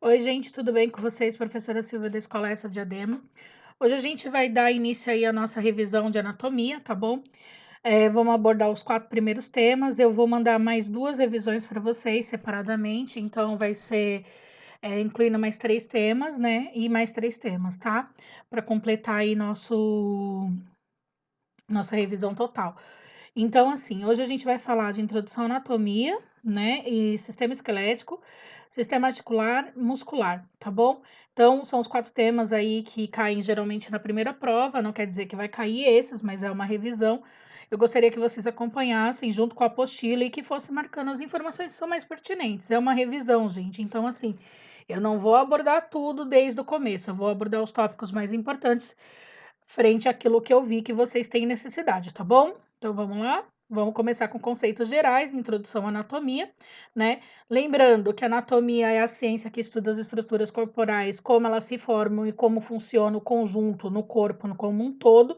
Oi, gente, tudo bem com vocês? Professora Silvia da Escola Essa Diadema. Hoje a gente vai dar início aí à nossa revisão de anatomia, tá bom? Vamos abordar os 4 primeiros temas. Eu vou mandar mais 2 revisões para vocês separadamente, então vai ser incluindo mais 3 temas, né? E mais 3 temas, tá? Para completar aí nossa revisão total. Então, assim, hoje a gente vai falar de introdução à anatomia, né? E sistema esquelético, sistema articular, muscular, tá bom? Então, são os 4 temas aí que caem geralmente na primeira prova, não quer dizer que vai cair esses, mas é uma revisão. Eu gostaria que vocês acompanhassem junto com a apostila e que fossem marcando as informações que são mais pertinentes. É uma revisão, gente. Então, assim, eu não vou abordar tudo desde o começo, eu vou abordar os tópicos mais importantes frente àquilo que eu vi que vocês têm necessidade, tá bom? Então vamos lá? Vamos começar com conceitos gerais, introdução à anatomia, né? Lembrando que a anatomia é a ciência que estuda as estruturas corporais, como elas se formam e como funciona o conjunto no corpo como um todo.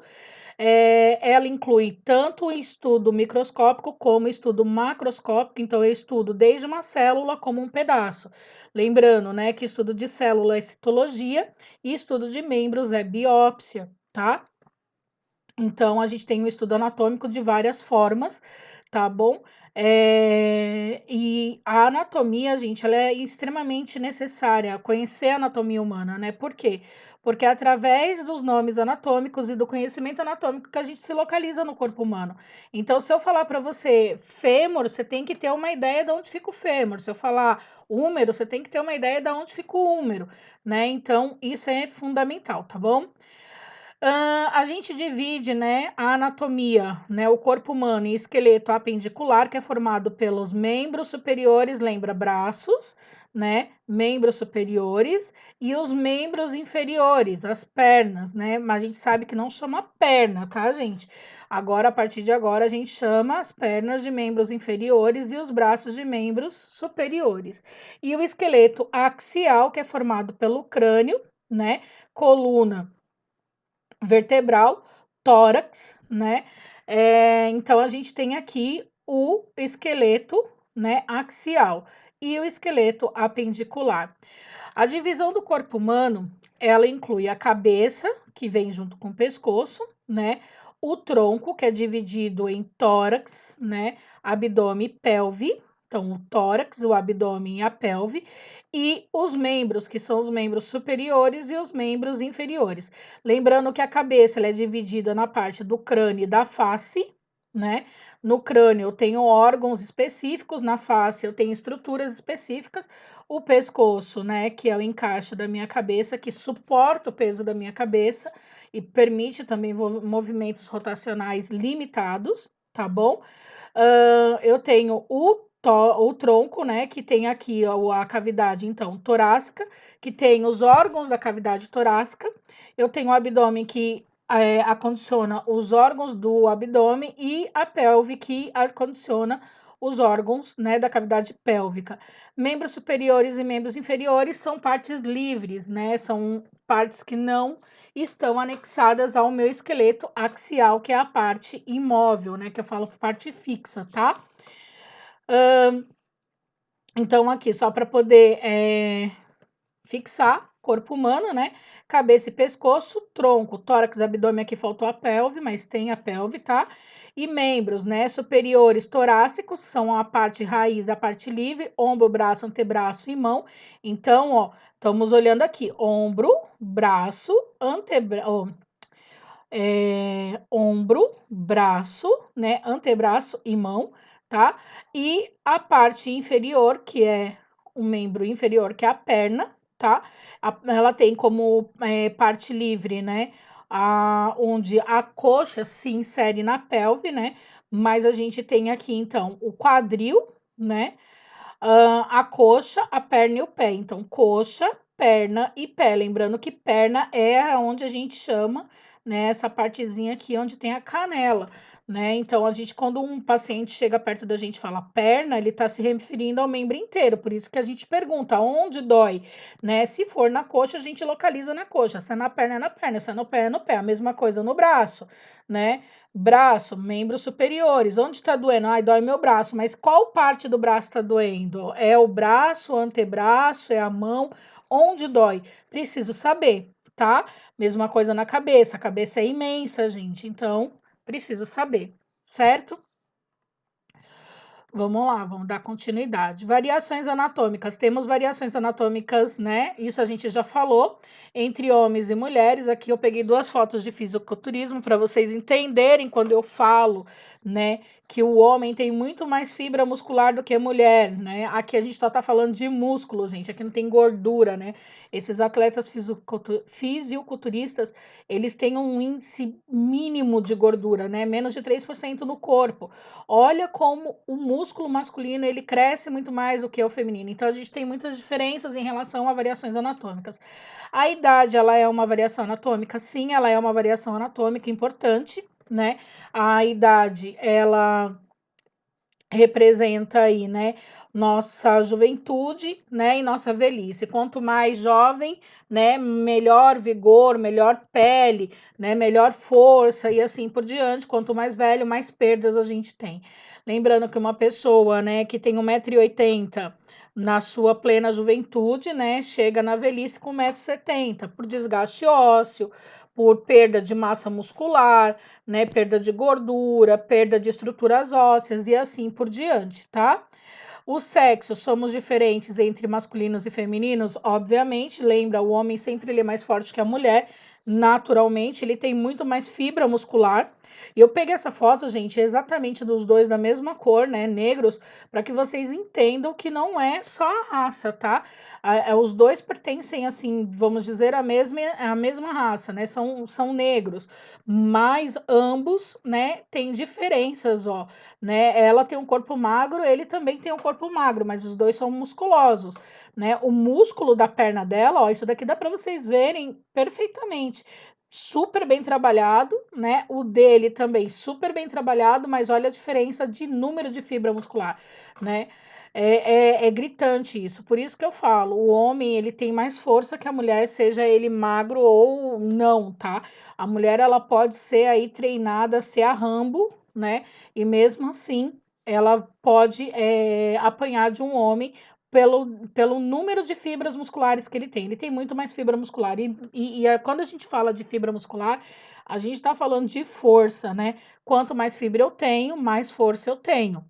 Ela inclui tanto o estudo microscópico como o estudo macroscópico, então eu estudo desde uma célula como um pedaço. Lembrando, né, que estudo de célula é citologia e estudo de membros é biópsia, tá? Então, a gente tem um estudo anatômico de várias formas, tá bom? E a anatomia, gente, ela é extremamente necessária, conhecer a anatomia humana, né? Por quê? Porque é através dos nomes anatômicos e do conhecimento anatômico que a gente se localiza no corpo humano. Então, se eu falar para você fêmur, você tem que ter uma ideia de onde fica o fêmur. Se eu falar úmero, você tem que ter uma ideia de onde fica o úmero, né? Então, isso é fundamental, tá bom? A gente divide, né, a anatomia, né, o corpo humano em esqueleto apendicular, que é formado pelos membros superiores, lembra braços, né, membros superiores, e os membros inferiores, as pernas, né, mas a gente sabe que não chama perna, tá, gente? Agora, a partir de agora, a gente chama as pernas de membros inferiores e os braços de membros superiores. E o esqueleto axial, que é formado pelo crânio, né, coluna vertebral, tórax, né? Então a gente tem aqui o esqueleto, né, axial e o esqueleto apendicular. A divisão do corpo humano, ela inclui a cabeça, que vem junto com o pescoço, né? O tronco, que é dividido em tórax, né? Abdômen e pelve. Então, o tórax, o abdômen e a pelve. E os membros, que são os membros superiores e os membros inferiores. Lembrando que a cabeça ela é dividida na parte do crânio e da face, né? No crânio eu tenho órgãos específicos, na face eu tenho estruturas específicas, o pescoço, né, que é o encaixe da minha cabeça, que suporta o peso da minha cabeça e permite também movimentos rotacionais limitados, tá bom? Eu tenho o tronco, né, que tem aqui a cavidade, então, torácica, que tem os órgãos da cavidade torácica. Eu tenho o abdômen que acondiciona os órgãos do abdômen e a pelve que acondiciona os órgãos, né, da cavidade pélvica. Membros superiores e membros inferiores são partes livres, né, são partes que não estão anexadas ao meu esqueleto axial, que é a parte imóvel, né, que eu falo parte fixa, tá? Então, aqui, só para poder fixar, corpo humano, né? Cabeça e pescoço, tronco, tórax, abdômen, aqui faltou a pelve, mas tem a pelve, tá? E membros, né? Superiores torácicos, são a parte raiz, a parte livre, ombro, braço, antebraço e mão. Então, ó, estamos olhando aqui, ombro, braço, antebraço, ombro, braço, né? Antebraço e mão, tá? E a parte inferior, que é um membro inferior, que é a perna, tá? Ela tem como parte livre, né? Onde a coxa se insere na pelve, né? Mas a gente tem aqui, então, o quadril, né? A coxa, a perna e o pé. Então, coxa, perna e pé. Lembrando que perna é onde a gente chama, né, essa partezinha aqui onde tem a canela, né? Então, quando um paciente chega perto da gente e fala perna, ele está se referindo ao membro inteiro. Por isso que a gente pergunta onde dói, né? Se for na coxa, a gente localiza na coxa. Se é na perna, é na perna. Se é no pé, é no pé. A mesma coisa no braço, né? Braço, membros superiores. Onde está doendo? Ai, dói meu braço. Mas qual parte do braço está doendo? É o braço, o antebraço, é a mão? Onde dói? Preciso saber, tá? Mesma coisa na cabeça. A cabeça é imensa, gente. Então, preciso saber, certo? Vamos lá, vamos dar continuidade. Variações anatômicas. Temos variações anatômicas, né? Isso a gente já falou, entre homens e mulheres. Aqui eu peguei 2 fotos de fisiculturismo para vocês entenderem quando eu falo, né, que o homem tem muito mais fibra muscular do que a mulher, né? Aqui a gente só tá falando de músculo, gente. Aqui não tem gordura, né? Esses atletas fisiculturistas, eles têm um índice mínimo de gordura, né? Menos de 3% no corpo. Olha como o músculo masculino ele cresce muito mais do que o feminino. Então a gente tem muitas diferenças em relação a variações anatômicas. A idade, ela é uma variação anatômica? Sim, ela é uma variação anatômica importante, né? A idade, ela representa aí, né, nossa juventude, né, e nossa velhice. Quanto mais jovem, né, melhor vigor, melhor pele, né, melhor força e assim por diante. Quanto mais velho, mais perdas a gente tem. Lembrando que uma pessoa, né, que tem 1,80 m na sua plena juventude, né, chega na velhice com 1,70 m por desgaste ósseo, por perda de massa muscular, né? Perda de gordura, perda de estruturas ósseas e assim por diante, tá? O sexo, somos diferentes entre masculinos e femininos? Obviamente, lembra, o homem sempre ele é mais forte que a mulher, naturalmente, ele tem muito mais fibra muscular. E eu peguei essa foto, gente, exatamente dos dois da mesma cor, né, negros, para que vocês entendam que não é só a raça, tá? Os dois pertencem, assim, vamos dizer, à mesma raça, né? São negros, mas ambos, né, têm diferenças, ó, né? Ela tem um corpo magro, ele também tem um corpo magro, mas os dois são musculosos, né? O músculo da perna dela, ó, isso daqui dá para vocês verem perfeitamente. Super bem trabalhado, né? O dele também super bem trabalhado, mas olha a diferença de número de fibra muscular, né? É gritante isso, por isso que eu falo, o homem ele tem mais força que a mulher, seja ele magro ou não, tá? A mulher ela pode ser aí treinada a ser a Rambo, né? E mesmo assim, ela pode apanhar de um homem pelo número de fibras musculares que ele tem. Ele tem muito mais fibra muscular. Quando a gente fala de fibra muscular, a gente está falando de força, né? Quanto mais fibra eu tenho, mais força eu tenho.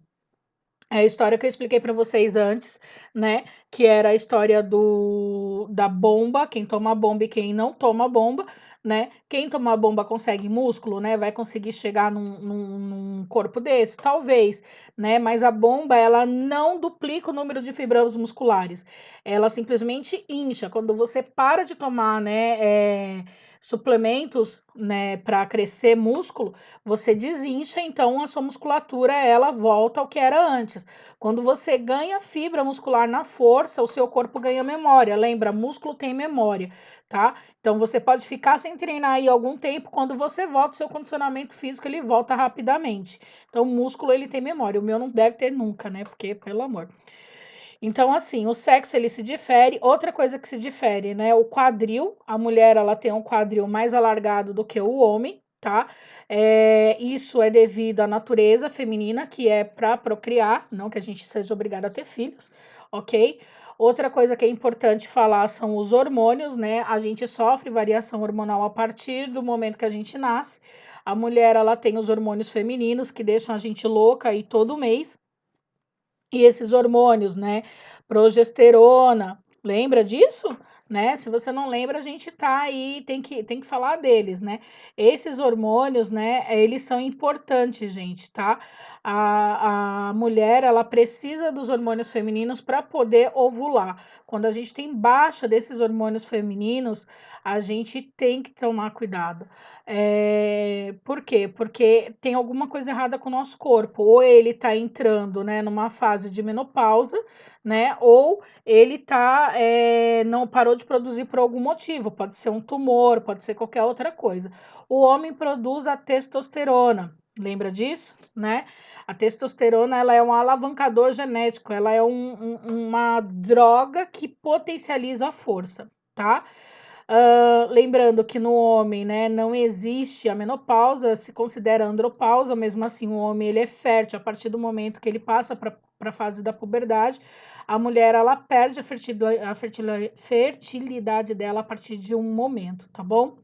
É a história que eu expliquei para vocês antes, né? Que era a história da bomba, quem toma bomba e quem não toma bomba, né? Quem toma bomba consegue músculo, né? Vai conseguir chegar num corpo desse, talvez, né? Mas a bomba, ela não duplica o número de fibras musculares, ela simplesmente incha. Quando você para de tomar, né? Suplementos, né, para crescer músculo, você desincha, então a sua musculatura ela volta ao que era antes. Quando você ganha fibra muscular na força, o seu corpo ganha memória. Lembra, músculo tem memória, tá? Então você pode ficar sem treinar aí algum tempo, quando você volta, o seu condicionamento físico ele volta rapidamente. Então o músculo ele tem memória, o meu não deve ter nunca, né? Porque, pelo amor. Então, assim, o sexo ele se difere. Outra coisa que se difere, né? O quadril. A mulher ela tem um quadril mais alargado do que o homem, tá? Isso é devido à natureza feminina, que é para procriar, não que a gente seja obrigada a ter filhos, ok? Outra coisa que é importante falar são os hormônios, né? A gente sofre variação hormonal a partir do momento que a gente nasce. A mulher ela tem os hormônios femininos que deixam a gente louca aí todo mês. E esses hormônios, né? Progesterona, lembra disso? Né? Se você não lembra, a gente tá aí, tem que falar deles, né? Esses hormônios, né? Eles são importantes, gente, tá? A mulher, ela precisa dos hormônios femininos para poder ovular. Quando a gente tem baixa desses hormônios femininos, a gente tem que tomar cuidado. Por quê? Porque tem alguma coisa errada com o nosso corpo. Ou ele está entrando, né, numa fase de menopausa, né? Ou ele não parou de produzir por algum motivo. Pode ser um tumor, pode ser qualquer outra coisa. O homem produz a testosterona, Lembra disso, né? A testosterona, ela é um alavancador genético, ela é uma droga que potencializa a força, tá? Lembrando que no homem, né, não existe a menopausa, se considera andropausa, mesmo assim o homem ele é fértil a partir do momento que ele passa para a fase da puberdade. A mulher, ela perde fertilidade dela a partir de um momento, tá bom?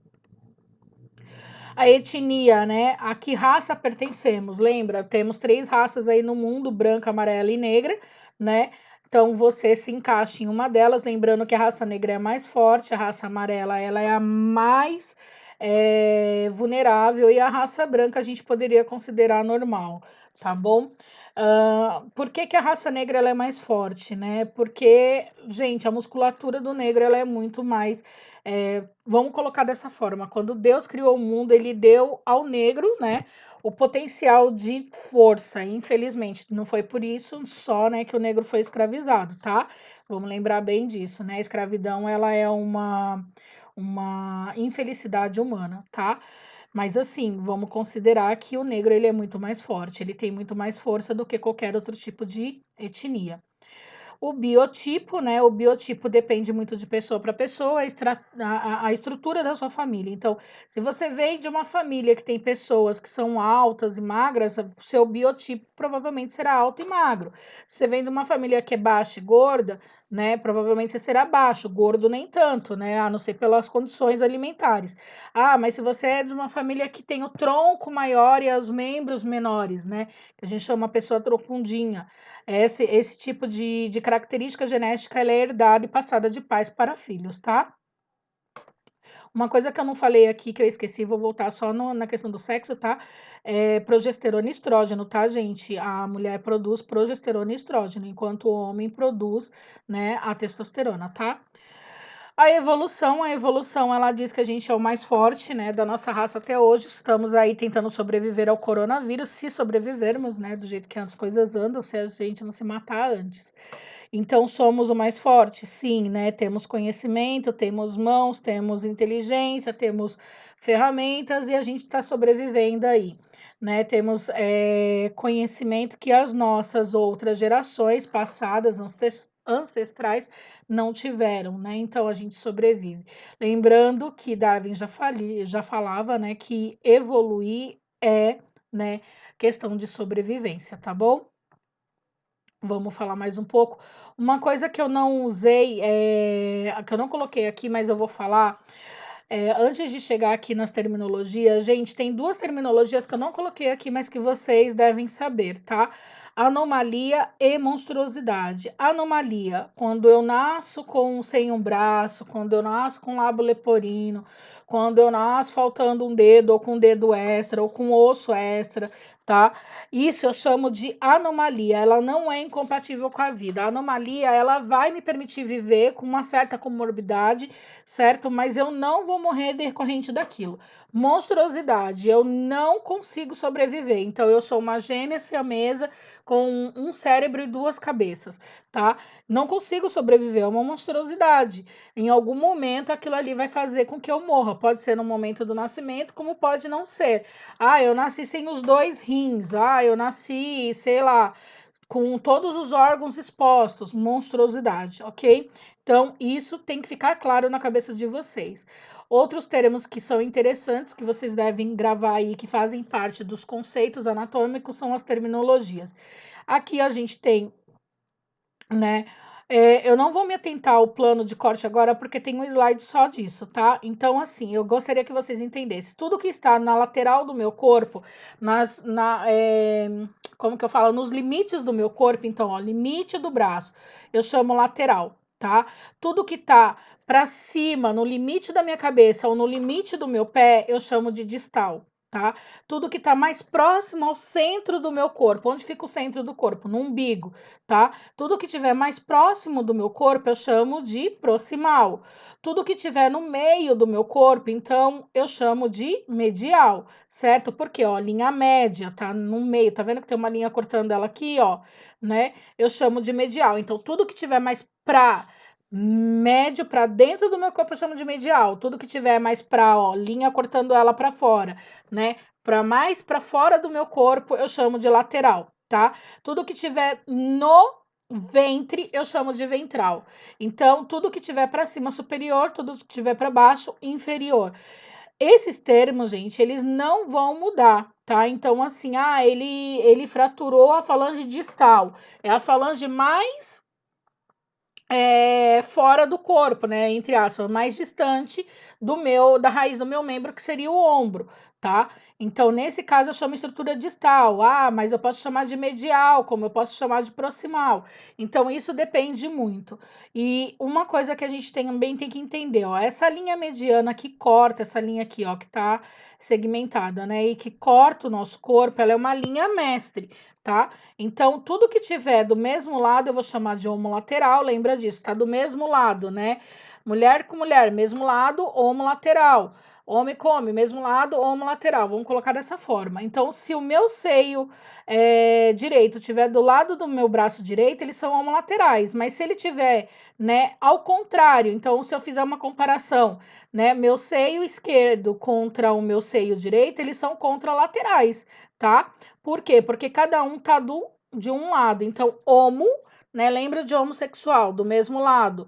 A etnia, né? A que raça pertencemos? Lembra? Temos 3 raças aí no mundo: branca, amarela e negra, né? Então você se encaixa em uma delas, lembrando que a raça negra é a mais forte, a raça amarela ela é a mais vulnerável, e a raça branca a gente poderia considerar normal, tá bom? Por que a raça negra ela é mais forte, né? Porque, gente, a musculatura do negro ela é muito mais. Vamos colocar dessa forma: quando Deus criou o mundo, ele deu ao negro, né, o potencial de força. Infelizmente, não foi por isso só, né, que o negro foi escravizado, tá? Vamos lembrar bem disso, né? A escravidão ela é uma infelicidade humana, tá? Mas assim, vamos considerar que o negro ele é muito mais forte, ele tem muito mais força do que qualquer outro tipo de etnia. O biotipo, né? O biotipo depende muito de pessoa para pessoa, a estrutura da sua família. Então, se você vem de uma família que tem pessoas que são altas e magras, o seu biotipo provavelmente será alto e magro. Se você vem de uma família que é baixa e gorda, né? Provavelmente você será baixo, gordo nem tanto, né? A não ser pelas condições alimentares. Ah, mas se você é de uma família que tem o tronco maior e os membros menores, né? Que a gente chama a pessoa trocundinha. Esse tipo de característica genética ela é herdada e passada de pais para filhos, tá? Uma coisa que eu não falei aqui, que eu esqueci, vou voltar só na questão do sexo, tá? Progesterona e estrógeno, tá, gente? A mulher produz progesterona e estrógeno, enquanto o homem produz, né, a testosterona, tá? A evolução, ela diz que a gente é o mais forte, né, da nossa raça até hoje. Estamos aí tentando sobreviver ao coronavírus, se sobrevivermos, né, do jeito que as coisas andam, se a gente não se matar antes. Então, somos o mais forte? Sim, né? Temos conhecimento, temos mãos, temos inteligência, temos ferramentas e a gente está sobrevivendo aí, né? Temos conhecimento que as nossas outras gerações passadas, ancestrais, não tiveram, né? Então, a gente sobrevive. Lembrando que Darwin já falava, né, que evoluir é, né, questão de sobrevivência, tá bom? Vamos falar mais um pouco. Uma coisa que eu não usei, que eu não coloquei aqui, mas eu vou falar, antes de chegar aqui nas terminologias, gente, tem 2 terminologias que eu não coloquei aqui, mas que vocês devem saber, tá? Anomalia e monstruosidade. Anomalia, quando eu nasço sem um braço, quando eu nasço com lábio leporino, quando eu nasço faltando um dedo, ou com um dedo extra, ou com osso extra, tá? Isso eu chamo de anomalia, ela não é incompatível com a vida. A anomalia, ela vai me permitir viver com uma certa comorbidade, certo? Mas eu não vou morrer decorrente daquilo. Monstruosidade, eu não consigo sobreviver. Então, eu sou uma gêmea siamesa com um cérebro e 2 cabeças, tá? Não consigo sobreviver, é uma monstruosidade. Em algum momento, aquilo ali vai fazer com que eu morra. Pode ser no momento do nascimento, como pode não ser. Ah, eu nasci sem os 2 rins. Ah, eu nasci, sei lá, com todos os órgãos expostos, monstruosidade, ok? Então, isso tem que ficar claro na cabeça de vocês. Outros termos que são interessantes, que vocês devem gravar aí, que fazem parte dos conceitos anatômicos, são as terminologias. Aqui a gente tem, né? Eu não vou me atentar ao plano de corte agora, porque tem um slide só disso, tá? Então, assim, eu gostaria que vocês entendessem. Tudo que está na lateral do meu corpo, como que eu falo? Nos limites do meu corpo, então, ó, limite do braço, eu chamo lateral, tá? Tudo que tá para cima, no limite da minha cabeça ou no limite do meu pé, eu chamo de distal, tá? Tudo que tá mais próximo ao centro do meu corpo. Onde fica o centro do corpo? No umbigo, tá? Tudo que tiver mais próximo do meu corpo, eu chamo de proximal. Tudo que tiver no meio do meu corpo, então, eu chamo de medial, certo? Porque, ó, linha média, tá no meio, tá vendo que tem uma linha cortando ela aqui, ó, né? Eu chamo de medial. Então, tudo que tiver mais para médio para dentro do meu corpo, eu chamo de medial. Tudo que tiver mais para, ó, linha cortando ela para fora, né? para mais para fora do meu corpo, eu chamo de lateral, tá? Tudo que tiver no ventre, eu chamo de ventral. Então, tudo que tiver para cima, superior, tudo que tiver para baixo, inferior. Esses termos, gente, eles não vão mudar, tá? Então, assim, ele fraturou a falange distal. É a falange mais fora do corpo, né? Entre aspas, mais distante da raiz do meu membro, que seria o ombro, tá? Então, nesse caso, eu chamo estrutura distal. Ah, mas eu posso chamar de medial, como eu posso chamar de proximal. Então, isso depende muito. E uma coisa que a gente também tem que entender, ó, essa linha mediana que corta, essa linha aqui, ó, que tá segmentada, né? E que corta o nosso corpo, ela é uma linha mestre, tá? Então, tudo que tiver do mesmo lado, eu vou chamar de homolateral, lembra disso, tá do mesmo lado, né? Mulher com mulher, mesmo lado, homolateral. Homem com homem, mesmo lado, homolateral. Vamos colocar dessa forma. Então, se o meu seio direito tiver do lado do meu braço direito, eles são homolaterais. Mas se ele tiver, né, ao contrário, então, se eu fizer uma comparação, né, meu seio esquerdo contra o meu seio direito, eles são contralaterais, tá? Por quê? Porque cada um tá de um lado. Então, homo, né? Lembra de homossexual, do mesmo lado.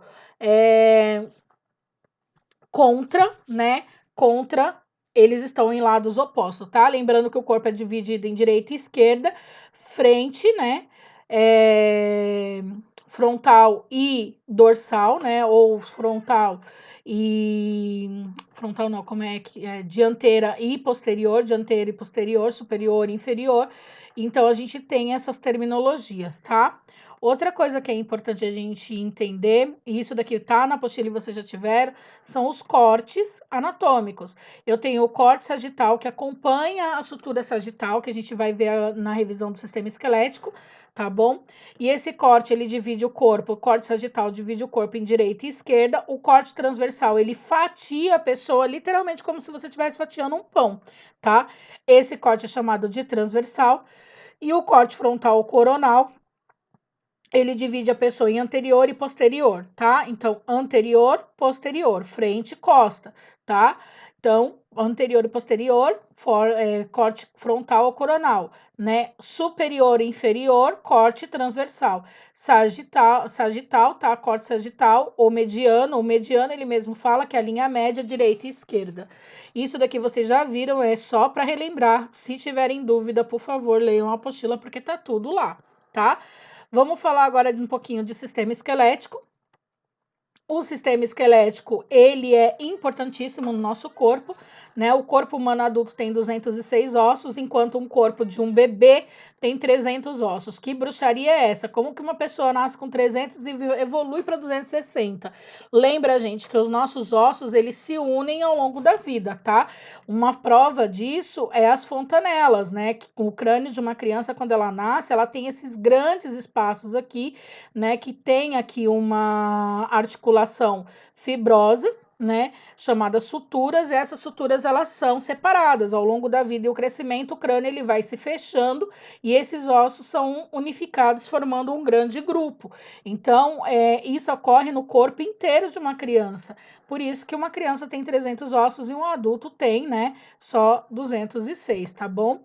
Contra, né? Contra, eles estão em lados opostos, tá? Lembrando que o corpo é dividido em direita e esquerda, frente, né? Frontal e dorsal, né? Ou frontal e frontal não, como é que é? Dianteira e posterior, superior e inferior. Então a gente tem essas terminologias, tá? Outra coisa que é importante a gente entender, e isso daqui tá na apostila e vocês já tiveram, são os cortes anatômicos. Eu tenho o corte sagital, que acompanha a sutura sagital, que a gente vai ver na revisão do sistema esquelético, tá bom? E esse corte, ele divide o corpo, o corte sagital divide o corpo em direita e esquerda, o corte transversal, ele fatia a pessoa, literalmente como se você estivesse fatiando um pão, tá? Esse corte é chamado de transversal, e o corte frontal coronal, ele divide a pessoa em anterior e posterior, tá? Então, anterior, posterior, frente e costa, tá? Então, anterior e posterior, corte frontal ou coronal, né? Superior e inferior, corte transversal. Sagital, tá? Corte sagital, o mediano ele mesmo fala que é a linha média, direita e esquerda. Isso daqui vocês já viram, é só para relembrar. Se tiverem dúvida, por favor, leiam a apostila, porque tá tudo lá, tá? Vamos falar agora de um pouquinho de sistema esquelético. O sistema esquelético, ele é importantíssimo no nosso corpo, né? O corpo humano adulto tem 206 ossos, enquanto um corpo de um bebê tem 300 ossos. Que bruxaria é essa? Como que uma pessoa nasce com 300 e evolui para 260? Lembra, gente, que os nossos ossos, eles se unem ao longo da vida, tá? Uma prova disso é as fontanelas, né? Que o crânio de uma criança, quando ela nasce, ela tem esses grandes espaços aqui, né? Que tem aqui uma articulação fibrosa, né, chamadas suturas, e essas suturas elas são separadas ao longo da vida e o crescimento, o crânio ele vai se fechando e esses ossos são unificados formando um grande grupo. Então, isso ocorre no corpo inteiro de uma criança. Por isso que uma criança tem 300 ossos e um adulto tem, né, só 206, tá bom?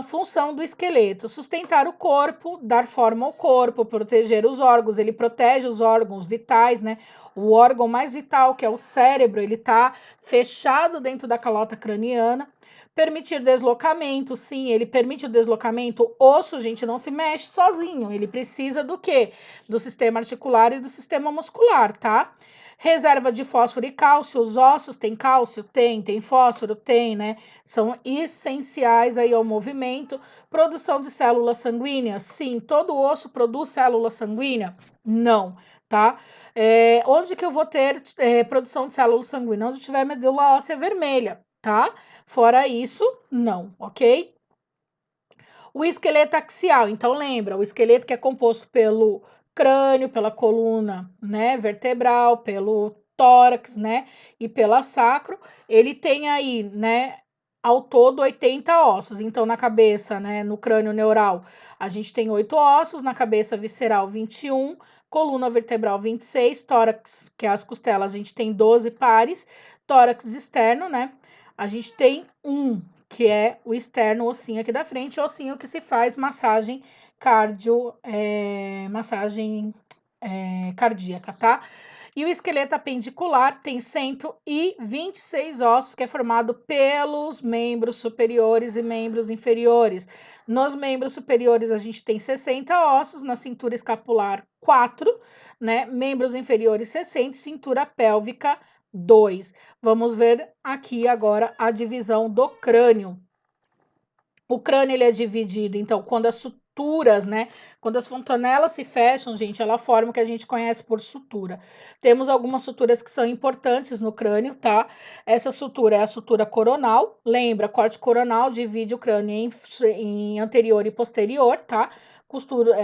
Função do esqueleto: sustentar o corpo, dar forma ao corpo, proteger os órgãos. Ele protege os órgãos vitais, né? O órgão mais vital, que é o cérebro, ele tá fechado dentro da calota craniana. Permitir deslocamento, sim, ele permite o deslocamento. O osso, gente, não se mexe sozinho. Ele precisa do quê? Do sistema articular e do sistema muscular, tá? Reserva de fósforo e cálcio. Os ossos têm cálcio? Tem fósforo? Tem, né? São essenciais aí ao movimento. Produção de células sanguíneas? Sim. Todo osso produz célula sanguínea? Não, tá? Onde que eu vou ter produção de célula sanguínea? Onde tiver medula óssea vermelha, tá? Fora isso, não, ok? O esqueleto axial, então lembra, o esqueleto que é composto pelo crânio, pela coluna, né, vertebral, pelo tórax, né, e pela sacro, ele tem aí, né, ao todo 80 ossos. Então na cabeça, né, no crânio neural, a gente tem 8 ossos, na cabeça visceral 21, coluna vertebral 26, tórax, que é as costelas, a gente tem 12 pares, tórax externo, né, a gente tem um que é o externo ossinho aqui da frente, o ossinho que se faz massagem cardíaca, tá? E o esqueleto apendicular tem 126 ossos, que é formado pelos membros superiores e membros inferiores. Nos membros superiores, a gente tem 60 ossos, na cintura escapular, 4, né? Membros inferiores, 60, cintura pélvica, 2. Vamos ver aqui agora a divisão do crânio. O crânio ele é dividido, então, quando as suturas, né? Quando as fontanelas se fecham, gente, ela forma o que a gente conhece por sutura. Temos algumas suturas que são importantes no crânio, tá? Essa sutura é a sutura coronal. Lembra, corte coronal divide o crânio em anterior e posterior, tá? Costura,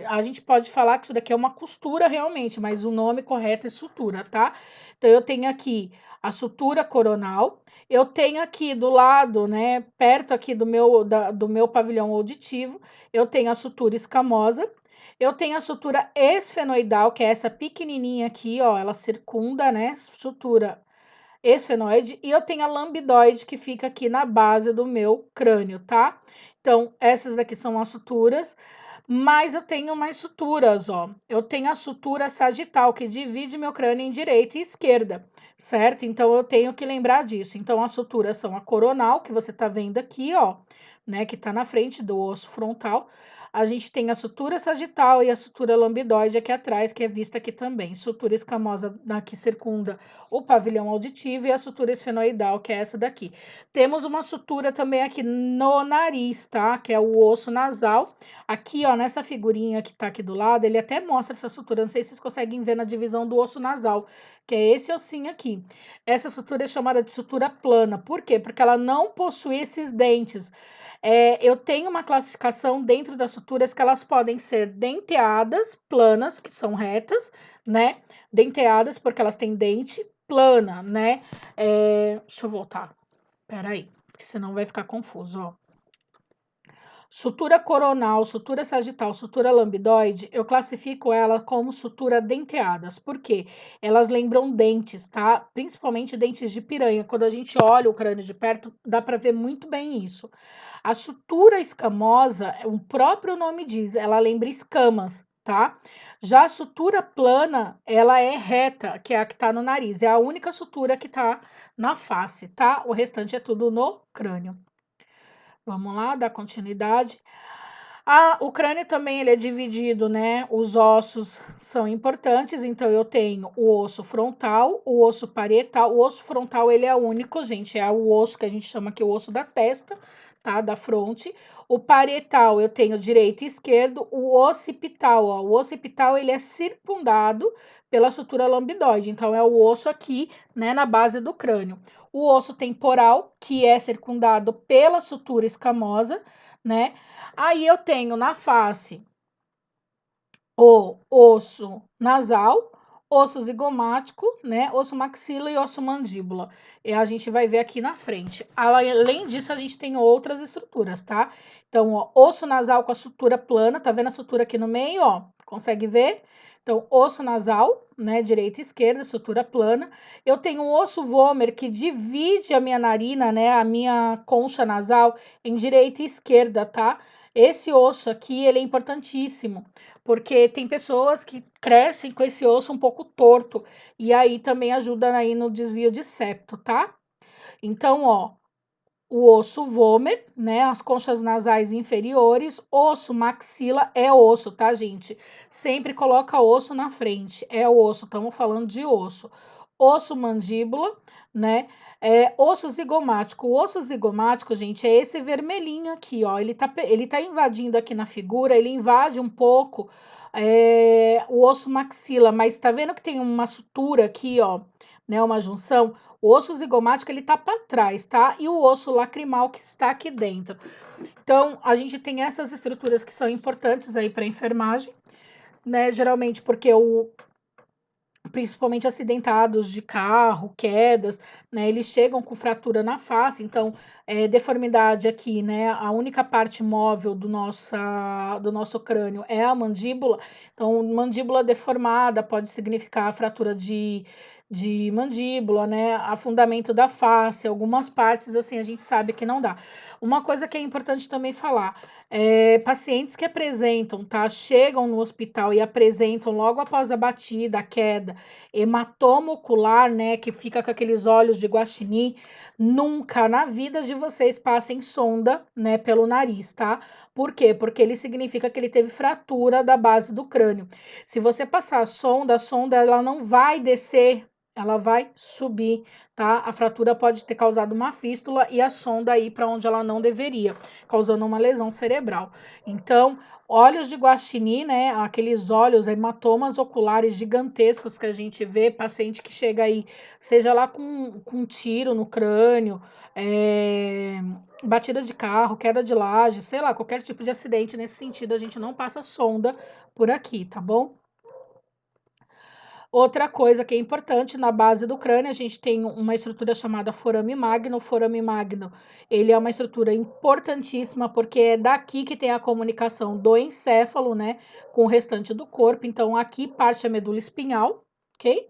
a gente pode falar que isso daqui é uma costura realmente, mas o nome correto é sutura, tá? Então, eu tenho aqui a sutura coronal. Eu tenho aqui do lado, né, perto aqui do meu pavilhão auditivo, eu tenho a sutura escamosa, eu tenho a sutura esfenoidal, que é essa pequenininha aqui, ó, ela circunda, né, sutura esfenoide, e eu tenho a lambidoide, que fica aqui na base do meu crânio, tá? Então, essas daqui são as suturas, mas eu tenho mais suturas, ó. Eu tenho a sutura sagital, que divide meu crânio em direita e esquerda, certo? Então, eu tenho que lembrar disso. Então, as suturas são a coronal, que você tá vendo aqui, ó, né, que tá na frente do osso frontal. A gente tem a sutura sagital e a sutura lambidoide aqui atrás, que é vista aqui também. Sutura escamosa que circunda o pavilhão auditivo e a sutura esfenoidal, que é essa daqui. Temos uma sutura também aqui no nariz, tá? Que é o osso nasal. Aqui, ó, nessa figurinha que tá aqui do lado, ele até mostra essa sutura. Não sei se vocês conseguem ver na divisão do osso nasal, que é esse ossinho aqui. Essa sutura é chamada de sutura plana. Por quê? Porque ela não possui esses dentes. Eu tenho uma classificação dentro das suturas que elas podem ser denteadas, planas, que são retas, né? Denteadas porque elas têm dente, plana, né? Deixa eu voltar. Peraí, porque senão vai ficar confuso, ó. Sutura coronal, sutura sagital, sutura lambidoide, eu classifico ela como sutura denteadas. Por quê? Elas lembram dentes, tá? Principalmente dentes de piranha. Quando a gente olha o crânio de perto, dá para ver muito bem isso. A sutura escamosa, o próprio nome diz, ela lembra escamas, tá? Já a sutura plana, ela é reta, que é a que tá no nariz. É a única sutura que tá na face, tá? O restante é tudo no crânio. Vamos lá, dar continuidade. O crânio também ele é dividido, né? Os ossos são importantes, então eu tenho o osso frontal, o osso parietal. O osso frontal ele é único, gente, é o osso que a gente chama aqui o osso da testa, tá? Da fronte. O parietal eu tenho direito e esquerdo. O occipital, ó, o occipital ele é circundado pela sutura lambidoide, então é o osso aqui, né, na base do crânio. O osso temporal, que é circundado pela sutura escamosa, né? Aí eu tenho na face o osso nasal, osso zigomático, né? Osso maxila e osso mandíbula. E a gente vai ver aqui na frente. Além disso, a gente tem outras estruturas, tá? Então, ó, osso nasal com a sutura plana, tá vendo a sutura aqui no meio, ó? Consegue ver? Então, osso nasal, né? Direita e esquerda, sutura plana. Eu tenho um osso vômer que divide a minha narina, né? A minha concha nasal em direita e esquerda, tá? Esse osso aqui, ele é importantíssimo, porque tem pessoas que crescem com esse osso um pouco torto, e aí também ajuda aí no desvio de septo, tá? Então, ó, o osso vômer, né, as conchas nasais inferiores, osso maxila é osso, tá, gente? Sempre coloca osso na frente, é osso, estamos falando de osso. Osso mandíbula, né, osso zigomático. O osso zigomático, gente, é esse vermelhinho aqui, ó, ele tá invadindo aqui na figura, ele invade um pouco o osso maxila, mas tá vendo que tem uma sutura aqui, ó, né, uma junção? O osso zigomático ele tá para trás, tá? E o osso lacrimal que está aqui dentro. Então, a gente tem essas estruturas que são importantes aí para enfermagem, né? Geralmente porque principalmente acidentados de carro, quedas, né? Eles chegam com fratura na face, então deformidade aqui, né? A única parte móvel do nosso crânio é a mandíbula. Então, mandíbula deformada pode significar fratura de de mandíbula, né? Afundamento da face, algumas partes assim a gente sabe que não dá. Uma coisa que é importante também falar, pacientes que apresentam, tá? Chegam no hospital e apresentam logo após a batida, a queda, hematoma ocular, né? Que fica com aqueles olhos de guaxinim, nunca na vida de vocês passem sonda, né? Pelo nariz, tá? Por quê? Porque ele significa que ele teve fratura da base do crânio. Se você passar a sonda ela não vai descer, ela vai subir, tá? A fratura pode ter causado uma fístula e a sonda ir para onde ela não deveria, causando uma lesão cerebral. Então, olhos de guaxinim, né? Aqueles olhos, hematomas oculares gigantescos que a gente vê, paciente que chega aí, seja lá com um tiro no crânio, batida de carro, queda de laje, sei lá, qualquer tipo de acidente nesse sentido, a gente não passa sonda por aqui, tá bom? Outra coisa que é importante, na base do crânio, a gente tem uma estrutura chamada forame magno. O forame magno, ele é uma estrutura importantíssima, porque é daqui que tem a comunicação do encéfalo, né, com o restante do corpo. Então, aqui parte a medula espinhal, ok?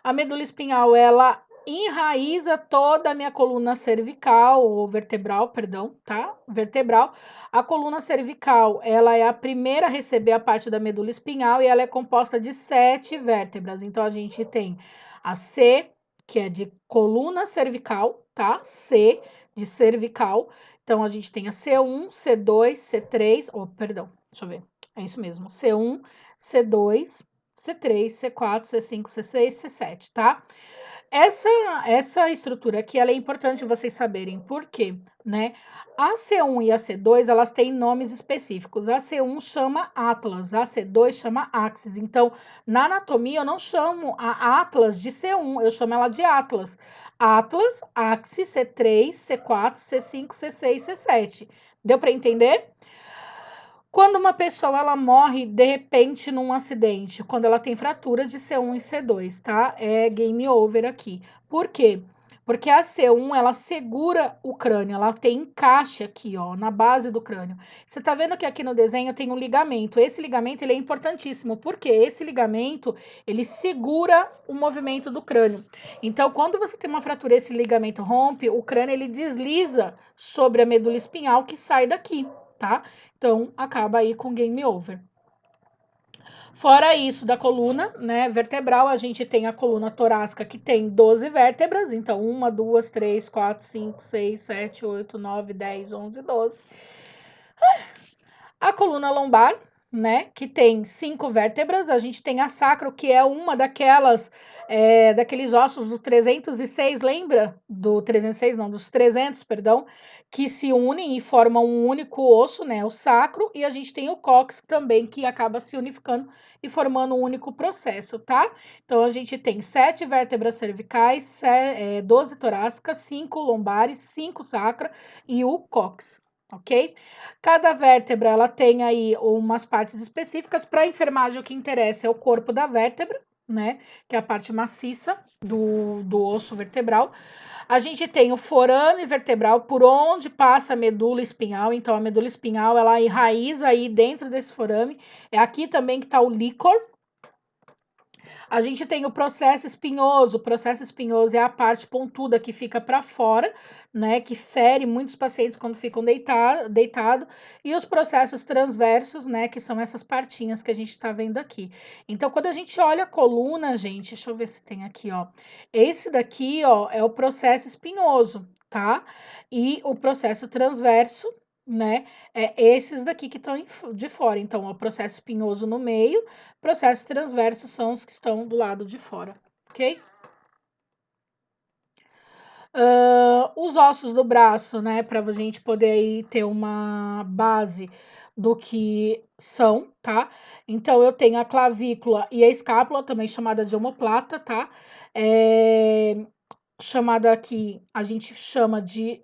A medula espinhal, ela enraiza toda a minha coluna cervical, ou vertebral, perdão, tá? Vertebral. A coluna cervical, ela é a primeira a receber a parte da medula espinhal e ela é composta de 7 vértebras. Então, a gente tem a C, que é de coluna cervical, tá? C, de cervical. Então, a gente tem a C1, C2, C3, perdão, deixa eu ver. É isso mesmo, C1, C2, C3, C4, C5, C6, C7, tá? Essa, essa estrutura aqui, ela é importante vocês saberem, por quê, né? A C1 e a C2, elas têm nomes específicos. A C1 chama Atlas, a C2 chama Axis. Então, na anatomia, eu não chamo a Atlas de C1, eu chamo ela de Atlas. Atlas, Axis, C3, C4, C5, C6, C7. Deu para entender? Quando uma pessoa ela morre de repente num acidente, quando ela tem fratura de C1 e C2, tá? É game over aqui. Por quê? Porque a C1 ela segura o crânio, ela tem encaixe aqui, ó, na base do crânio. Você tá vendo que aqui no desenho tem um ligamento. Esse ligamento ele é importantíssimo, porque esse ligamento ele segura o movimento do crânio. Então, quando você tem uma fratura, esse ligamento rompe, o crânio ele desliza sobre a medula espinhal que sai daqui, tá? Então, acaba aí com game over. Fora isso da coluna, né, vertebral, a gente tem a coluna torácica que tem 12 vértebras, então 1, 2, 3, 4, 5, 6, 7, 8, 9, 10, 11, 12. A coluna lombar, né, que tem 5 vértebras, a gente tem a sacro, que é uma daqueles ossos do 306, lembra? Do 306, não, dos 300, perdão, que se unem e formam um único osso, né, o sacro, e a gente tem o cóccix também, que acaba se unificando e formando um único processo, tá? Então, a gente tem 7 vértebras cervicais, 12 torácicas, 5 lombares, 5 sacra e o cóccix, ok? Cada vértebra ela tem aí umas partes específicas. Para a enfermagem, o que interessa é o corpo da vértebra, né? Que é a parte maciça do osso vertebral. A gente tem o forame vertebral, por onde passa a medula espinhal. Então, a medula espinhal ela enraiza aí dentro desse forame. É aqui também que está o líquor. A gente tem o processo espinhoso. O processo espinhoso é a parte pontuda que fica para fora, né? Que fere muitos pacientes quando ficam deitado. E os processos transversos, né? Que são essas partinhas que a gente está vendo aqui. Então, quando a gente olha a coluna, gente, deixa eu ver se tem aqui, ó. Esse daqui, ó, é o processo espinhoso, tá? E o processo transverso, né? É esses daqui que estão de fora. Então, o processo espinhoso no meio, processos transversos são os que estão do lado de fora, ok? Os ossos do braço, né, para a gente poder aí ter uma base do que são, tá? Então, eu tenho a clavícula e a escápula, também chamada de omoplata, tá? Chamada aqui, a gente chama de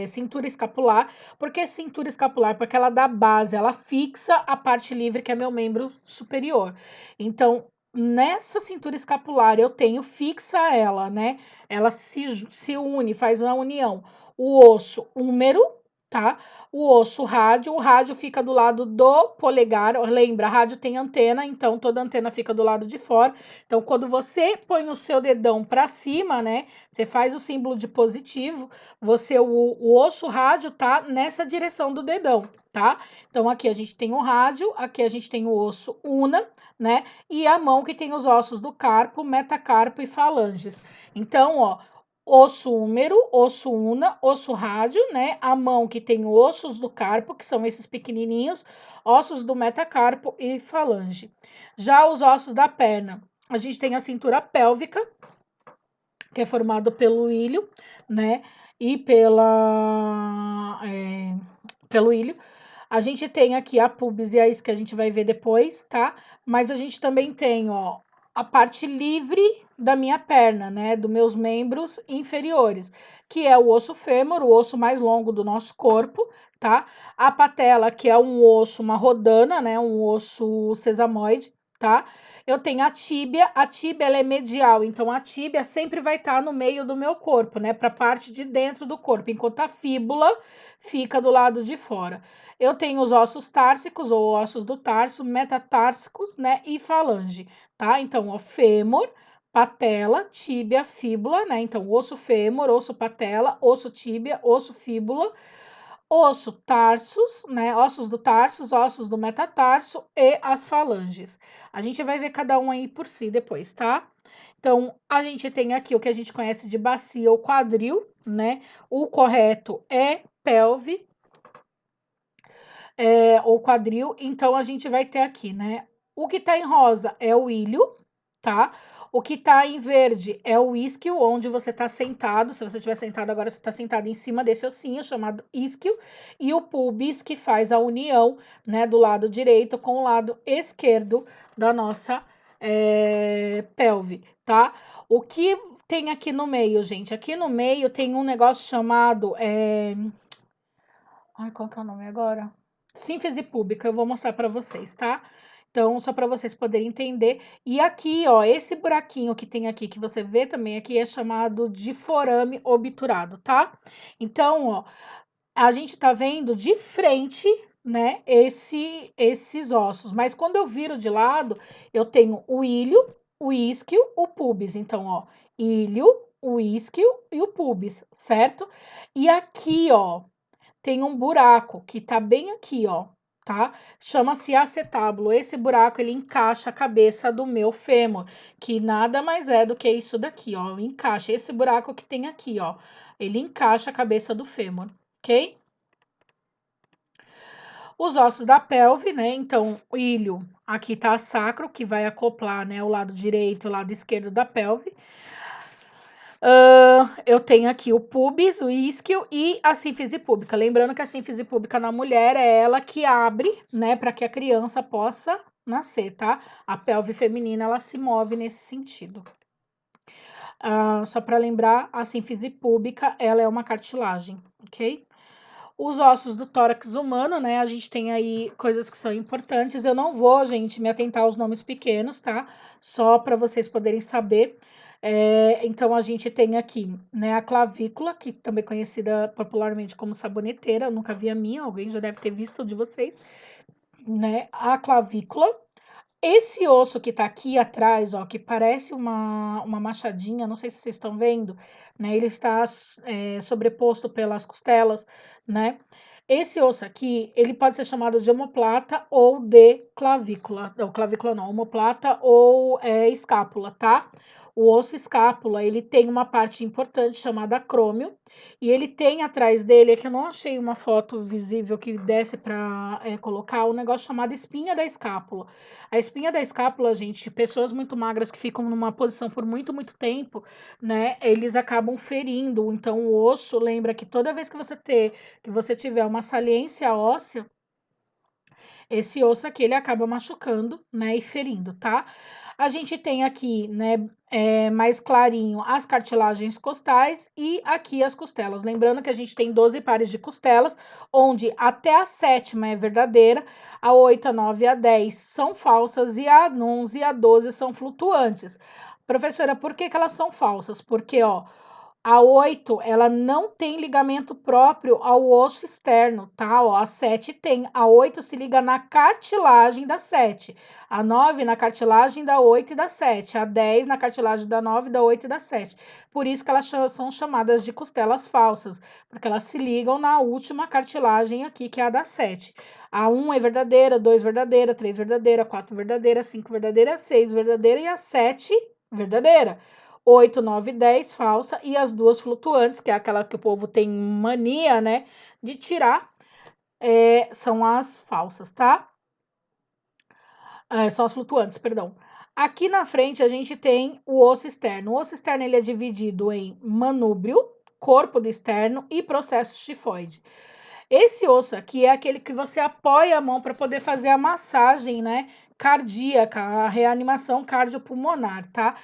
cintura escapular. Por que cintura escapular? Porque ela dá base, ela fixa a parte livre, que é meu membro superior. Então, nessa cintura escapular, eu tenho fixa ela, né? Ela se une, faz uma união. O osso húmero, tá? O osso rádio, o rádio fica do lado do polegar, lembra, rádio tem antena, então toda antena fica do lado de fora. Então, quando você põe o seu dedão para cima, né, você faz o símbolo de positivo, o osso rádio tá nessa direção do dedão, tá? Então, aqui a gente tem o rádio, aqui a gente tem o osso una, né, e a mão que tem os ossos do carpo, metacarpo e falanges. Então, ó, osso húmero, osso una, osso rádio, né? A mão que tem ossos do carpo, que são esses pequenininhos, ossos do metacarpo e falange. Já os ossos da perna, a gente tem a cintura pélvica, que é formado pelo ilho, né? E pelo ilho. A gente tem aqui a pubis e é isso que a gente vai ver depois, tá? Mas a gente também tem, ó, a parte livre da minha perna, né? Dos meus membros inferiores, que é o osso fêmur, o osso mais longo do nosso corpo, tá? A patela, que é um osso, uma rodana, né? Um osso sesamoide, tá? Eu tenho a tíbia ela é medial, então a tíbia sempre vai estar no meio do meu corpo, né? Para a parte de dentro do corpo, enquanto a fíbula fica do lado de fora. Eu tenho os ossos társicos ou ossos do tarso, metatársicos, né, e falange, tá? Então, ó, fêmur, patela, tíbia, fíbula, né? Então, osso fêmur, osso patela, osso tíbia, osso fíbula, osso tarsus, né? Ossos do tarsus, ossos do metatarso e as falanges. A gente vai ver cada um aí por si depois, tá? Então, a gente tem aqui o que a gente conhece de bacia ou quadril, né? O correto é pelve, ou quadril. Então, a gente vai ter aqui, né? O que tá em rosa é o ilho, tá? O que tá em verde é o isquio, onde você tá sentado. Se você estiver sentado agora, você tá sentado em cima desse ossinho chamado isquio. E o pubis, que faz a união, né, do lado direito com o lado esquerdo da nossa pelve, tá? O que tem aqui no meio, gente? Aqui no meio tem um negócio chamado. Ai, qual que é o nome agora? Sínfise pública, eu vou mostrar para vocês, tá? Então, só para vocês poderem entender. E aqui, ó, esse buraquinho que tem aqui, que você vê também aqui, é chamado de forame obturado, tá? Então, ó, a gente tá vendo de frente, né, esses ossos. Mas quando eu viro de lado, eu tenho o ilho, o isquio, o pubis. Então, ó, ilho, o isquio e o pubis, certo? E aqui, ó, tem um buraco que tá bem aqui, ó, tá? Chama-se acetábulo. Esse buraco ele encaixa a cabeça do meu fêmur, que nada mais é do que isso daqui, ó. Encaixa esse buraco que tem aqui, ó. Ele encaixa a cabeça do fêmur, ok? Os ossos da pelve, né? Então, o ilho, aqui tá sacro, que vai acoplar, né, o lado direito e o lado esquerdo da pelve. Eu tenho aqui o pubis, o isquio e a sínfise púbica. Lembrando que a sínfise púbica na mulher é ela que abre, né, para que a criança possa nascer, tá? A pelve feminina, ela se move nesse sentido. Só para lembrar, a sínfise púbica, ela é uma cartilagem, ok? Os ossos do tórax humano, né? A gente tem aí coisas que são importantes. Eu não vou, gente, me atentar aos nomes pequenos, tá? Só para vocês poderem saber. Então, a gente tem aqui, né, a clavícula, que também é conhecida popularmente como saboneteira. Eu nunca vi a minha, alguém já deve ter visto de vocês, né? A clavícula. Esse osso que tá aqui atrás, ó, que parece uma machadinha, não sei se vocês estão vendo, né? Ele está sobreposto pelas costelas, né? Esse osso aqui, ele pode ser chamado de omoplata ou de clavícula. Não, clavícula não, omoplata ou escápula, tá? O osso escápula, ele tem uma parte importante chamada acrômio, e ele tem atrás dele, é que eu não achei uma foto visível que desse para colocar, um negócio chamado espinha da escápula. A espinha da escápula, gente, pessoas muito magras que ficam numa posição por muito, muito tempo, né, eles acabam ferindo. Então, o osso, lembra que toda vez que você tiver uma saliência óssea, esse osso aqui, ele acaba machucando, né, e ferindo, tá? A gente tem aqui, né, mais clarinho as cartilagens costais e aqui as costelas. Lembrando que a gente tem 12 pares de costelas, onde até a 7ª é verdadeira, a 8, a 9 e a 10 são falsas e a 11 e a 12 são flutuantes. Professora, por que que elas são falsas? Porque, ó, A 8, ela não tem ligamento próprio ao osso externo, tá? Ó, a 7 tem. A 8 se liga na cartilagem da 7. A 9 na cartilagem da 8 e da 7. A 10 na cartilagem da 9, da 8 e da 7. Por isso que elas são chamadas de costelas falsas, porque elas se ligam na última cartilagem aqui, que é a da 7. A 1 é verdadeira, 2 verdadeira, 3 verdadeira, 4 verdadeira, 5 verdadeira, 6 verdadeira e a 7 verdadeira. 8, 9, 10 falsa e as duas flutuantes, que é aquela que o povo tem mania, né, de tirar, são as falsas, tá? São as flutuantes, perdão. Aqui na frente a gente tem o osso externo. O osso externo ele é dividido em manúbrio, corpo do externo e processo tifoide. Esse osso aqui é aquele que você apoia a mão para poder fazer a massagem, né, cardíaca, a reanimação cardiopulmonar, tá?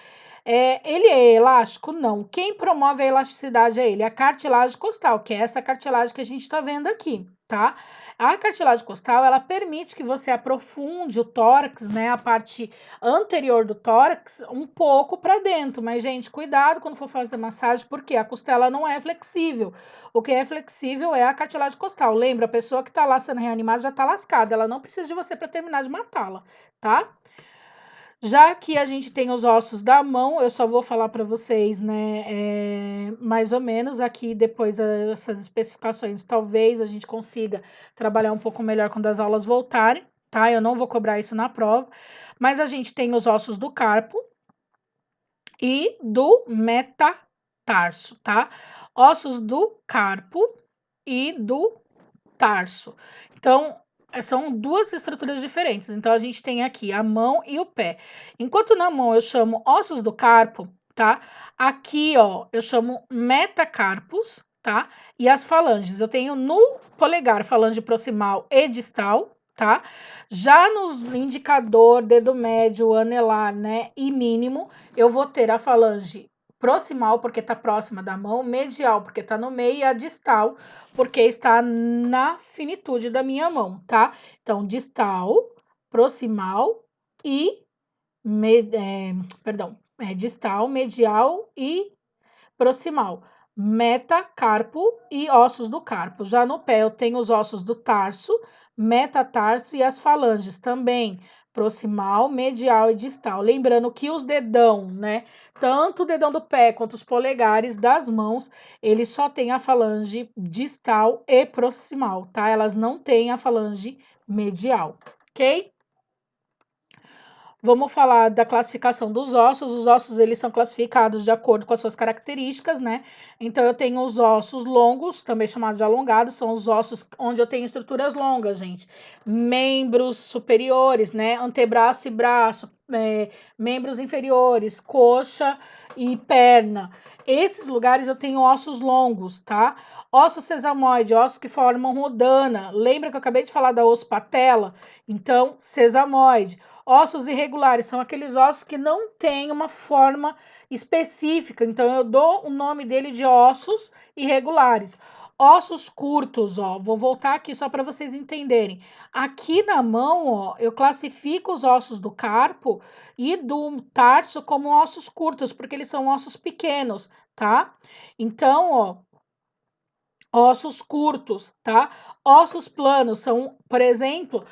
Ele é elástico? Não. Quem promove a elasticidade é ele, a cartilagem costal, que é essa cartilagem que a gente está vendo aqui, tá? A cartilagem costal, ela permite que você aprofunde o tórax, né, a parte anterior do tórax, um pouco para dentro. Mas, gente, cuidado quando for fazer massagem, porque a costela não é flexível. O que é flexível é a cartilagem costal. Lembra, a pessoa que está lá sendo reanimada já está lascada, ela não precisa de você para terminar de matá-la, tá? Já que a gente tem os ossos da mão, eu só vou falar para vocês, né, mais ou menos aqui, depois essas especificações, talvez a gente consiga trabalhar um pouco melhor quando as aulas voltarem, tá? Eu não vou cobrar isso na prova, mas a gente tem os ossos do carpo e do metatarso, tá? Ossos do carpo e do tarso. Então, são duas estruturas diferentes. Então, a gente tem aqui a mão e o pé. Enquanto na mão eu chamo ossos do carpo, tá? Aqui, ó, eu chamo metacarpos, tá? E as falanges, eu tenho no polegar falange proximal e distal, tá? Já no indicador, dedo médio, anelar, né, e mínimo, eu vou ter a falange proximal, porque tá próxima da mão, medial, porque tá no meio, e a distal, porque está na finitude da minha mão, tá? Então, distal, proximal e, distal, medial e proximal. Metacarpo e ossos do carpo. Já no pé eu tenho os ossos do tarso, metatarso e as falanges também, proximal, medial e distal. Lembrando que os dedão, né, tanto o dedão do pé quanto os polegares das mãos, eles só têm a falange distal e proximal, tá? Elas não têm a falange medial, ok? Vamos falar da classificação dos ossos. Os ossos, eles são classificados de acordo com as suas características, né? Então, eu tenho os ossos longos, também chamados de alongados, são os ossos onde eu tenho estruturas longas, gente. Membros superiores, né? Antebraço e braço, membros inferiores, coxa e perna. Esses lugares eu tenho ossos longos, tá? Osso sesamoide, ossos que formam rodana. Lembra que eu acabei de falar da osso patela? Então, sesamoide. Ossos irregulares são aqueles ossos que não têm uma forma específica, então eu dou o nome dele de ossos irregulares. Ossos curtos, ó, vou voltar aqui só para vocês entenderem. Aqui na mão, ó, eu classifico os ossos do carpo e do tarso como ossos curtos, porque eles são ossos pequenos, tá? Então, ó, ossos curtos, tá? Ossos planos são, por exemplo,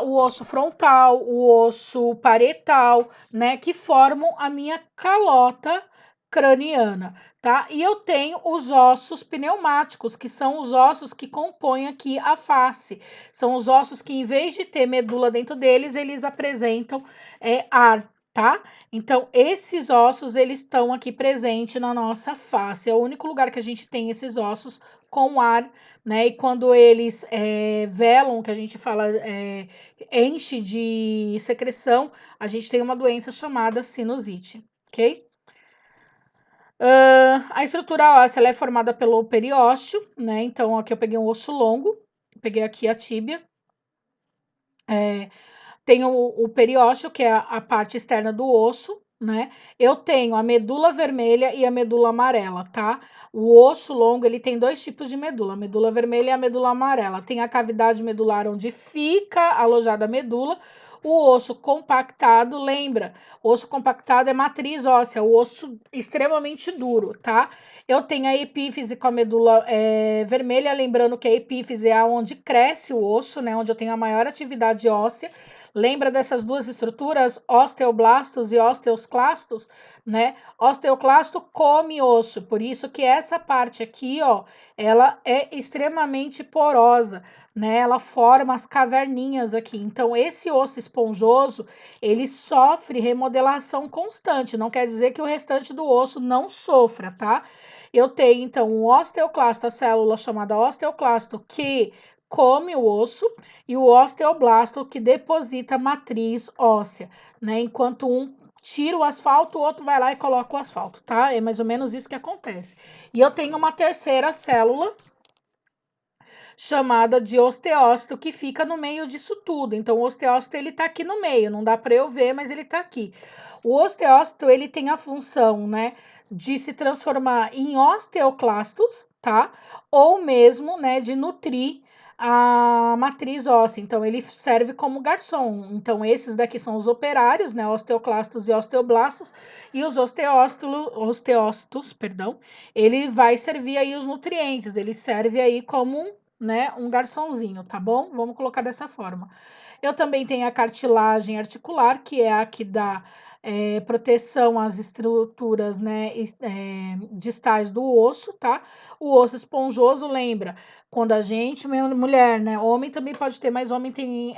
o osso frontal, o osso parietal, né? Que formam a minha calota craniana, tá? E eu tenho os ossos pneumáticos, que são os ossos que compõem aqui a face. São os ossos que, em vez de ter medula dentro deles, eles apresentam ar, tá? Então, esses ossos, eles estão aqui presentes na nossa face. É o único lugar que a gente tem esses ossos com ar, né? E quando eles velam, que a gente fala, enche de secreção, a gente tem uma doença chamada sinusite, ok? A estrutura óssea ela é formada pelo periósteo, né? Então, aqui eu peguei um osso longo, peguei aqui a tíbia. Tem o periósteo, que é a parte externa do osso, né? Eu tenho a medula vermelha e a medula amarela, tá? O osso longo, ele tem dois tipos de medula, a medula vermelha e a medula amarela. Tem a cavidade medular onde fica alojada a medula. O osso compactado, lembra? O osso compactado é matriz óssea, o osso extremamente duro, tá? Eu tenho a epífise com a medula vermelha, lembrando que a epífise é onde cresce o osso, né? Onde eu tenho a maior atividade óssea. Lembra dessas duas estruturas, osteoblastos e osteoclastos, né? Osteoclasto come osso, por isso que essa parte aqui, ó, ela é extremamente porosa, né? Ela forma as caverninhas aqui. Então, esse osso esponjoso, ele sofre remodelação constante. Não quer dizer que o restante do osso não sofra, tá? Eu tenho, então, um osteoclasto, a célula chamada osteoclasto, que come o osso, e o osteoblasto, que deposita matriz óssea, né? Enquanto um tira o asfalto, o outro vai lá e coloca o asfalto, tá? É mais ou menos isso que acontece. E eu tenho uma terceira célula, chamada de osteócito, que fica no meio disso tudo. Então, o osteócito, ele tá aqui no meio, não dá para eu ver, mas ele tá aqui. O osteócito, ele tem a função, né, de se transformar em osteoclastos, tá? Ou mesmo, né, de nutrir a matriz óssea. Então, ele serve como garçom. Então, esses daqui são os operários, né, osteoclastos e osteoblastos, e os osteócitos, perdão, ele vai servir aí os nutrientes, ele serve aí como, né, um garçonzinho, tá bom? Vamos colocar dessa forma. Eu também tenho a cartilagem articular, que é a que dá proteção às estruturas, né, distais do osso, tá? O osso esponjoso, lembra? Quando a gente, mulher, né? Homem também pode ter, mas homem tem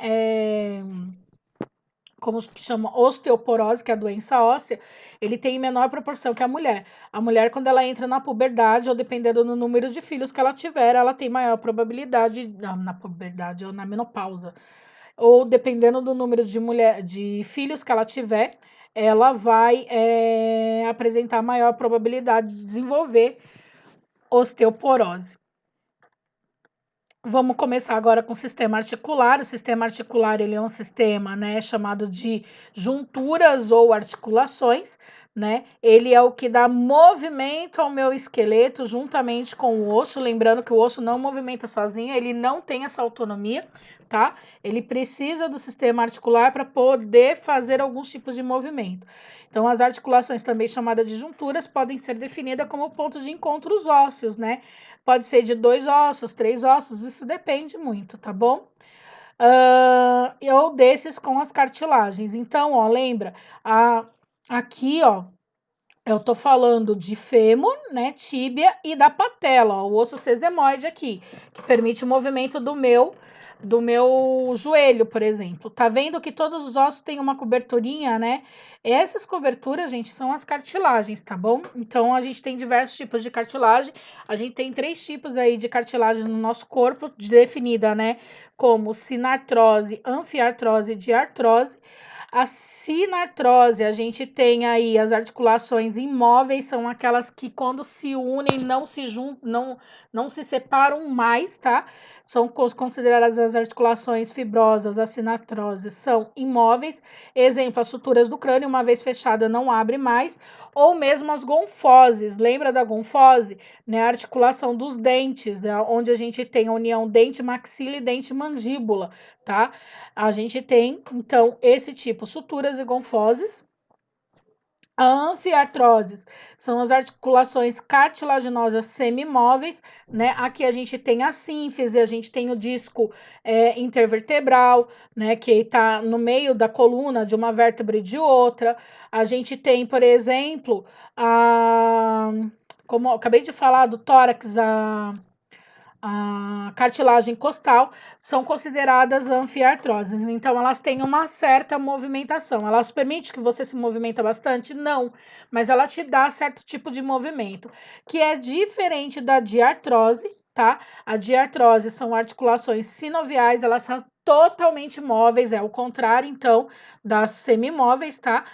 como que chama, osteoporose, que é a doença óssea, ele tem menor proporção que a mulher. A mulher, quando ela entra na puberdade, ou dependendo do número de filhos que ela tiver, ela tem maior probabilidade, na puberdade ou na menopausa, ou dependendo do número de filhos que ela tiver, ela vai apresentar maior probabilidade de desenvolver osteoporose. Vamos começar agora com o sistema articular. O sistema articular, ele é um sistema, né, chamado de junturas ou articulações, né? Ele é o que dá movimento ao meu esqueleto juntamente com o osso, lembrando que o osso não movimenta sozinho, ele não tem essa autonomia, tá? Ele precisa do sistema articular para poder fazer alguns tipos de movimento. Então, as articulações, também chamadas de junturas, podem ser definidas como pontos de encontros ósseos, né? Pode ser de 2 ossos, 3 ossos, isso depende muito, tá bom? Ou desses com as cartilagens. Então, ó, lembra? Aqui, ó, eu tô falando de fêmur, né, tíbia e da patela, ó, o osso sesamoide aqui, que permite o movimento do meu joelho, por exemplo. Tá vendo que todos os ossos têm uma coberturinha, né? Essas coberturas, gente, são as cartilagens, tá bom? Então, a gente tem diversos tipos de cartilagem. A gente tem 3 tipos aí de cartilagem no nosso corpo, definida, né, como sinartrose, anfiartrose e diartrose. A sinartrose, a gente tem aí as articulações imóveis, são aquelas que quando se unem não se juntam, não se separam mais, tá? São consideradas as articulações fibrosas, a sinatrose, são imóveis. Exemplo, as suturas do crânio, uma vez fechada, não abre mais. Ou mesmo as gonfoses, lembra da gonfose? Né? A articulação dos dentes, onde a gente tem a união dente-maxila e dente-mandíbula, tá? A gente tem, então, esse tipo, suturas e gonfoses. A anfiartroses são as articulações cartilaginosas semimóveis, né? Aqui a gente tem a sínfise, a gente tem o disco intervertebral, né? Que está no meio da coluna de uma vértebra e de outra. A gente tem, por exemplo, como eu acabei de falar do tórax, a cartilagem costal, são consideradas anfiartroses. Então, elas têm uma certa movimentação. Elas permitem que você se movimenta bastante? Não, mas ela te dá certo tipo de movimento, que é diferente da diartrose, tá? A diartrose são articulações sinoviais, elas são totalmente móveis, é o contrário, então, das semimóveis, tá?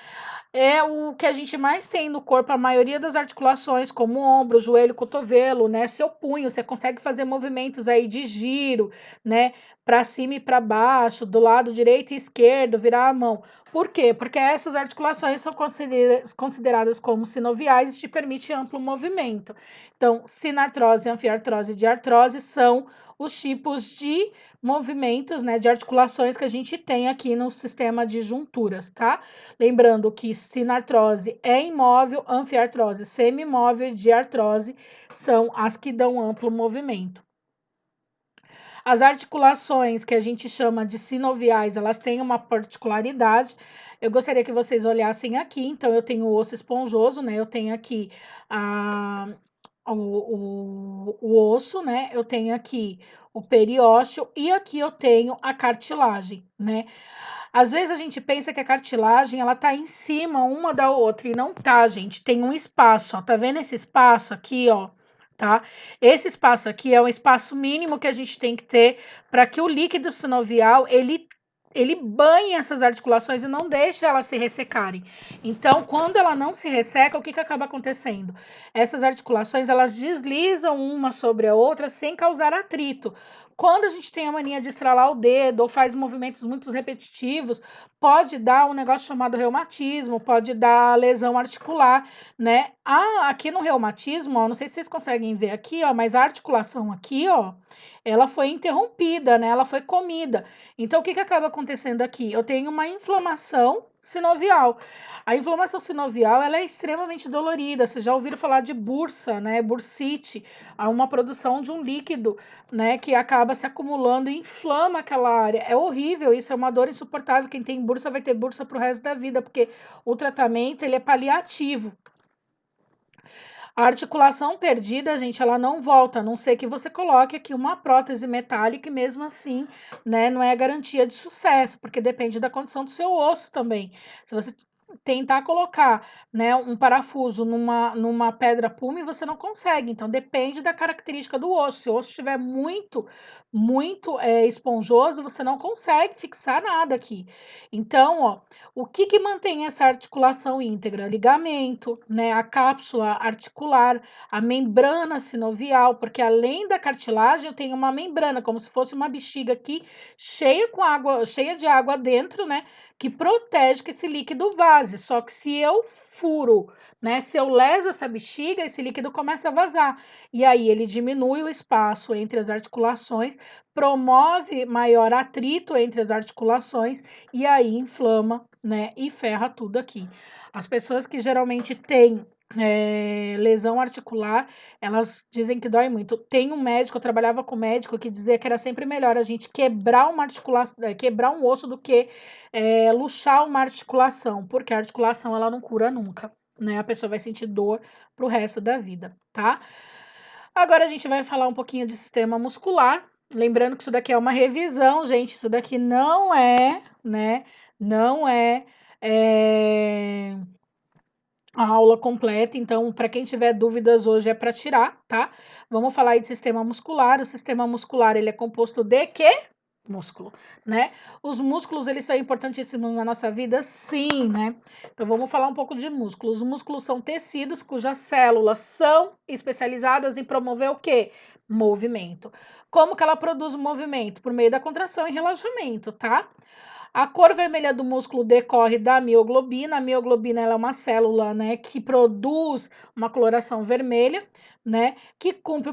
É o que a gente mais tem no corpo, a maioria das articulações, como o ombro, joelho, cotovelo, né? Seu punho, você consegue fazer movimentos aí de giro, né? Para cima e para baixo, do lado direito e esquerdo, virar a mão. Por quê? Porque essas articulações são consideradas como sinoviais e te permite amplo movimento. Então, sinartrose, anfiartrose e diartrose são os tipos de movimentos, né, de articulações que a gente tem aqui no sistema de junturas, tá? Lembrando que sinartrose é imóvel, anfiartrose semi-móvel e diartrose são as que dão amplo movimento. As articulações que a gente chama de sinoviais, elas têm uma particularidade. Eu gostaria que vocês olhassem aqui. Então, eu tenho o osso esponjoso, né? Eu tenho aqui o osso, né? Eu tenho aqui o periósteo e aqui eu tenho a cartilagem, né? Às vezes a gente pensa que a cartilagem ela tá em cima uma da outra e não tá, gente. Tem um espaço, ó. Tá vendo esse espaço aqui, ó? Tá? Esse espaço aqui é um espaço mínimo que a gente tem que ter para que o líquido sinovial ele banhe essas articulações e não deixe elas se ressecarem. Então, quando ela não se resseca, o que acaba acontecendo? Essas articulações elas deslizam uma sobre a outra sem causar atrito. Quando a gente tem a mania de estralar o dedo ou faz movimentos muito repetitivos, pode dar um negócio chamado reumatismo, pode dar lesão articular, né? Aqui no reumatismo, ó, não sei se vocês conseguem ver aqui, ó, mas a articulação aqui, ó, ela foi interrompida, né? Ela foi comida. Então, o que acaba acontecendo aqui? Eu tenho uma inflamação sinovial. A inflamação sinovial, ela é extremamente dolorida. Vocês já ouviram falar de bursa, né? Bursite, há uma produção de um líquido, né, que acaba se acumulando e inflama aquela área. É horrível, isso é uma dor insuportável. Quem tem bursa vai ter bursa pro resto da vida, porque o tratamento, ele é paliativo. A articulação perdida, gente, ela não volta, a não ser que você coloque aqui uma prótese metálica e mesmo assim, né, não é garantia de sucesso, porque depende da condição do seu osso também. Se você tentar colocar, né, um parafuso numa pedra pume, você não consegue. Então, depende da característica do osso. Se o osso estiver muito esponjoso, você não consegue fixar nada aqui. Então, ó, o que mantém essa articulação íntegra? Ligamento, né, a cápsula articular, a membrana sinovial, porque além da cartilagem, eu tenho uma membrana, como se fosse uma bexiga aqui, cheia de água dentro, né, que protege que esse líquido vaze. Só que se eu furo, né, se eu leso essa bexiga, esse líquido começa a vazar. E aí ele diminui o espaço entre as articulações, promove maior atrito entre as articulações e aí inflama, né, e ferra tudo aqui. As pessoas que geralmente têm lesão articular, elas dizem que dói muito. Tem um médico, eu trabalhava com um médico que dizia que era sempre melhor a gente quebrar uma articulação, quebrar um osso do que luxar uma articulação, porque a articulação ela não cura nunca, né? A pessoa vai sentir dor pro resto da vida, tá? Agora a gente vai falar um pouquinho de sistema muscular. Lembrando que isso daqui é uma revisão, gente. Isso daqui não é, né? Não é, a aula completa. Então, para quem tiver dúvidas hoje é para tirar, tá? Vamos falar aí de sistema muscular. O sistema muscular ele é composto de quê? Músculo, né? Os músculos eles são importantíssimos na nossa vida, sim, né? Então vamos falar um pouco de músculos. Os músculos são tecidos cujas células são especializadas em promover o quê? Movimento. Como que ela produz o movimento? Por meio da contração e relaxamento, tá? A cor vermelha do músculo decorre da mioglobina. A mioglobina ela é uma célula, né, que produz uma coloração vermelha, né, que cumpre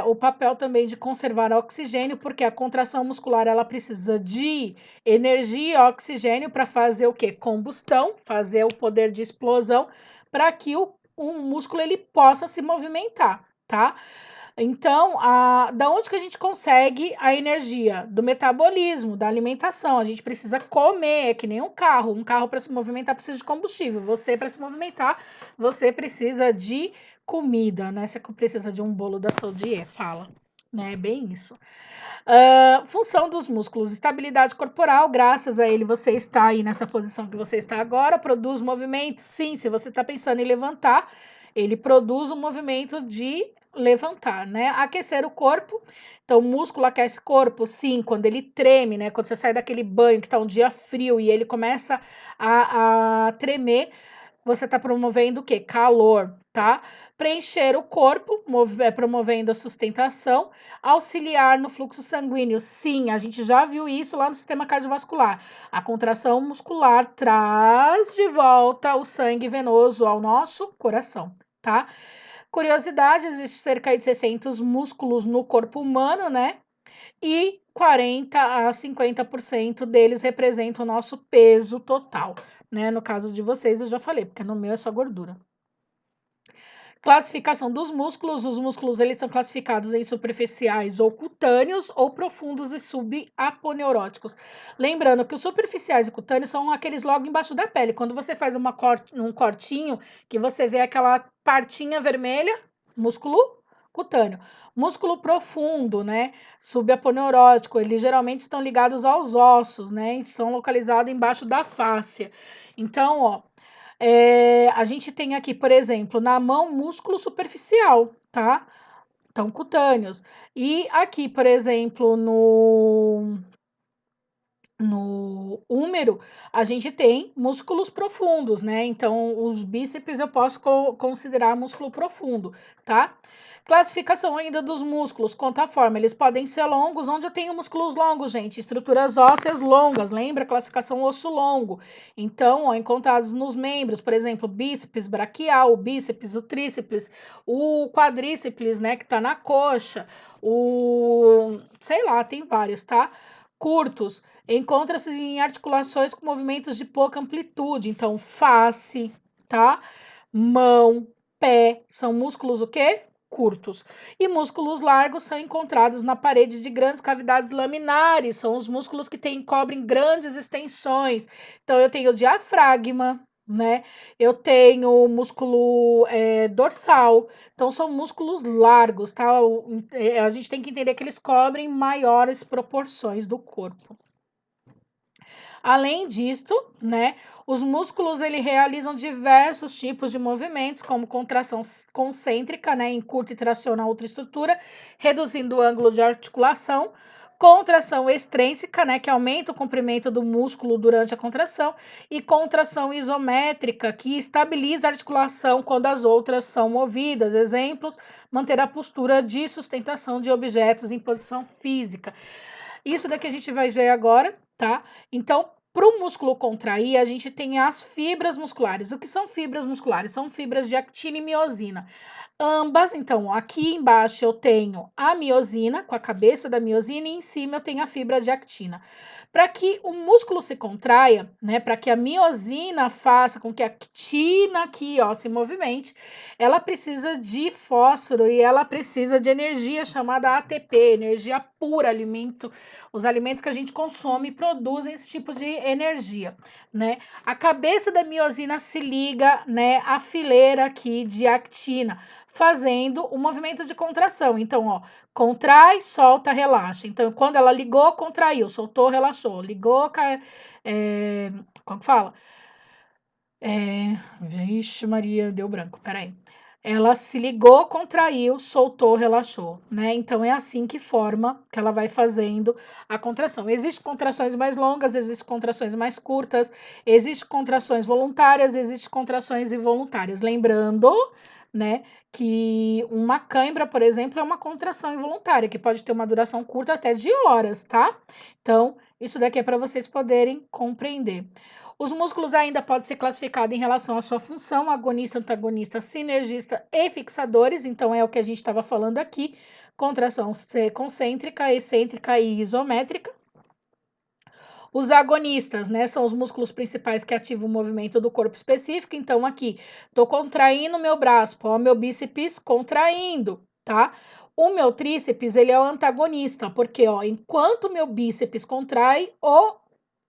o papel também de conservar oxigênio, porque a contração muscular ela precisa de energia e oxigênio para fazer o quê? Combustão, fazer o poder de explosão, para que o músculo ele possa se movimentar, tá? Então, da onde que a gente consegue a energia? Do metabolismo, da alimentação. A gente precisa comer, é que nem um carro. Um carro para se movimentar precisa de combustível. Você, para se movimentar, você precisa de comida, né? Você precisa de um bolo da Sodier, fala. Né? É bem isso. Função dos músculos, estabilidade corporal, graças a ele você está aí nessa posição que você está agora, produz movimento, sim, se você está pensando em levantar, ele produz um movimento de levantar, né? Aquecer o corpo, então o músculo aquece o corpo, sim, quando ele treme, né? Quando você sai daquele banho que está um dia frio e ele começa a tremer, você está promovendo o quê? Calor, tá? Preencher o corpo, promovendo a sustentação, auxiliar no fluxo sanguíneo. Sim, a gente já viu isso lá no sistema cardiovascular. A contração muscular traz de volta o sangue venoso ao nosso coração, tá? Curiosidade, existe cerca de 600 músculos no corpo humano, né? e 40 a 50% deles representam o nosso peso total, né? No caso de vocês, eu já falei, porque no meu é só gordura. Classificação dos músculos. Os músculos eles são classificados em superficiais ou cutâneos ou profundos e subaponeuróticos. Lembrando que os superficiais e cutâneos são aqueles logo embaixo da pele. Quando você faz um cortinho, que você vê aquela partinha vermelha, músculo cutâneo. Músculo profundo, né? Subaponeurótico, eles geralmente estão ligados aos ossos, né? Estão localizados embaixo da fáscia. Então, ó, a gente tem aqui, por exemplo, na mão, músculo superficial, tá? Então, cutâneos. E aqui, por exemplo, no úmero, a gente tem músculos profundos, né? Então, os bíceps eu posso considerar músculo profundo, tá? Classificação ainda dos músculos, quanto à forma, eles podem ser longos, onde eu tenho músculos longos, gente, estruturas ósseas longas, lembra? Classificação osso longo. Então, ó, encontrados nos membros, por exemplo, bíceps braquial, o bíceps, o tríceps, o quadríceps, né, que tá na coxa, sei lá, tem vários, tá? Curtos, encontra-se em articulações com movimentos de pouca amplitude, então face, tá? Mão, pé, são músculos o quê? Curtos. E músculos largos são encontrados na parede de grandes cavidades laminares, são os músculos que cobrem grandes extensões. Então eu tenho o diafragma, né? Eu tenho o músculo dorsal, então são músculos largos, tá? A gente tem que entender que eles cobrem maiores proporções do corpo. Além disto, né, os músculos ele realizam diversos tipos de movimentos, como contração concêntrica, né, encurta e traciona a outra estrutura, reduzindo o ângulo de articulação, contração extrínseca, né, que aumenta o comprimento do músculo durante a contração, e contração isométrica, que estabiliza a articulação quando as outras são movidas. Exemplos: manter a postura de sustentação de objetos em posição física. Isso daqui a gente vai ver agora, tá? Então, para o músculo contrair, a gente tem as fibras musculares. O que são fibras musculares? São fibras de actina e miosina. Ambas, então, aqui embaixo eu tenho a miosina, com a cabeça da miosina, e em cima eu tenho a fibra de actina. Para que o músculo se contraia, né, para que a miosina faça com que a actina aqui, ó, se movimente, ela precisa de fósforo e ela precisa de energia chamada ATP, energia pura, alimento. Os alimentos que a gente consome produzem esse tipo de energia, né? A cabeça da miosina se liga, né, à fileira aqui de actina, fazendo o movimento de contração. Então, ó, contrai, solta, relaxa. Então, quando ela ligou, contraiu, soltou, relaxou. Ligou, como que fala? Vixe Maria, deu branco, peraí. Ela se ligou, contraiu, soltou, relaxou, né? Então é assim que ela vai fazendo a contração. Existem contrações mais longas, existem contrações mais curtas, existem contrações voluntárias, existem contrações involuntárias. Lembrando, né, que uma cãibra, por exemplo, é uma contração involuntária, que pode ter uma duração curta até de horas, tá? Então, isso daqui é para vocês poderem compreender. Os músculos ainda podem ser classificados em relação à sua função, agonista, antagonista, sinergista e fixadores, então é o que a gente estava falando aqui, contração concêntrica, excêntrica e isométrica. Os agonistas, né, são os músculos principais que ativam o movimento do corpo específico, então aqui, tô contraindo meu braço, ó, meu bíceps contraindo, tá? O meu tríceps, ele é o antagonista, porque, ó, enquanto o meu bíceps contrai, o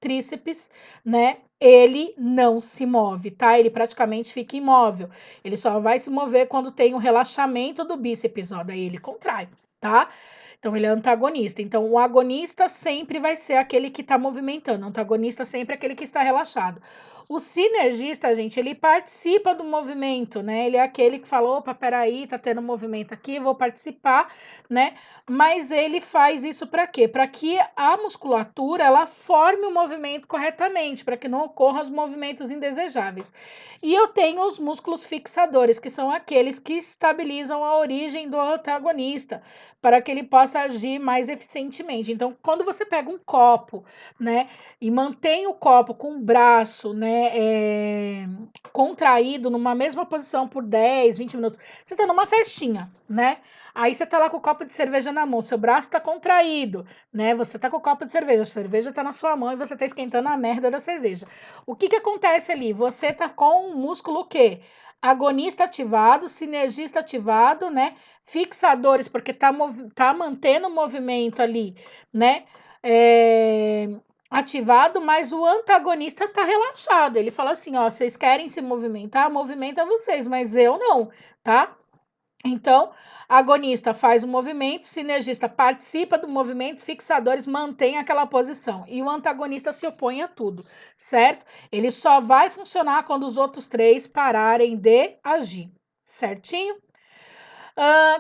tríceps, né, ele não se move, tá? Ele praticamente fica imóvel. Ele só vai se mover quando tem um relaxamento do bíceps, ó, daí ele contrai, tá? Então ele é antagonista. Então o agonista sempre vai ser aquele que está movimentando, o antagonista sempre é aquele que está relaxado. O sinergista, gente, ele participa do movimento, né? Ele é aquele que fala, opa, peraí, tá tendo movimento aqui, vou participar, né? Mas ele faz isso para quê? Para que a musculatura ela forme o movimento corretamente, para que não ocorram os movimentos indesejáveis. E eu tenho os músculos fixadores, que são aqueles que estabilizam a origem do antagonista, para que ele possa agir mais eficientemente. Então, quando você pega um copo, né, e mantém o copo com o braço, né, né, contraído numa mesma posição por 10, 20 minutos. Você tá numa festinha, né? Aí você tá lá com o copo de cerveja na mão, seu braço tá contraído, né? Você tá com o copo de cerveja, a cerveja tá na sua mão e você tá esquentando a merda da cerveja. O que que acontece ali? Você tá com o músculo o quê? Agonista ativado, sinergista ativado, né? Fixadores, porque tá mantendo o movimento ali, né? É, ativado, mas o antagonista tá relaxado. Ele fala assim, ó, vocês querem se movimentar? Movimenta vocês, mas eu não, tá? Então, agonista faz o movimento, sinergista participa do movimento, fixadores mantém aquela posição. E o antagonista se opõe a tudo, certo? Ele só vai funcionar quando os outros três pararem de agir, certinho?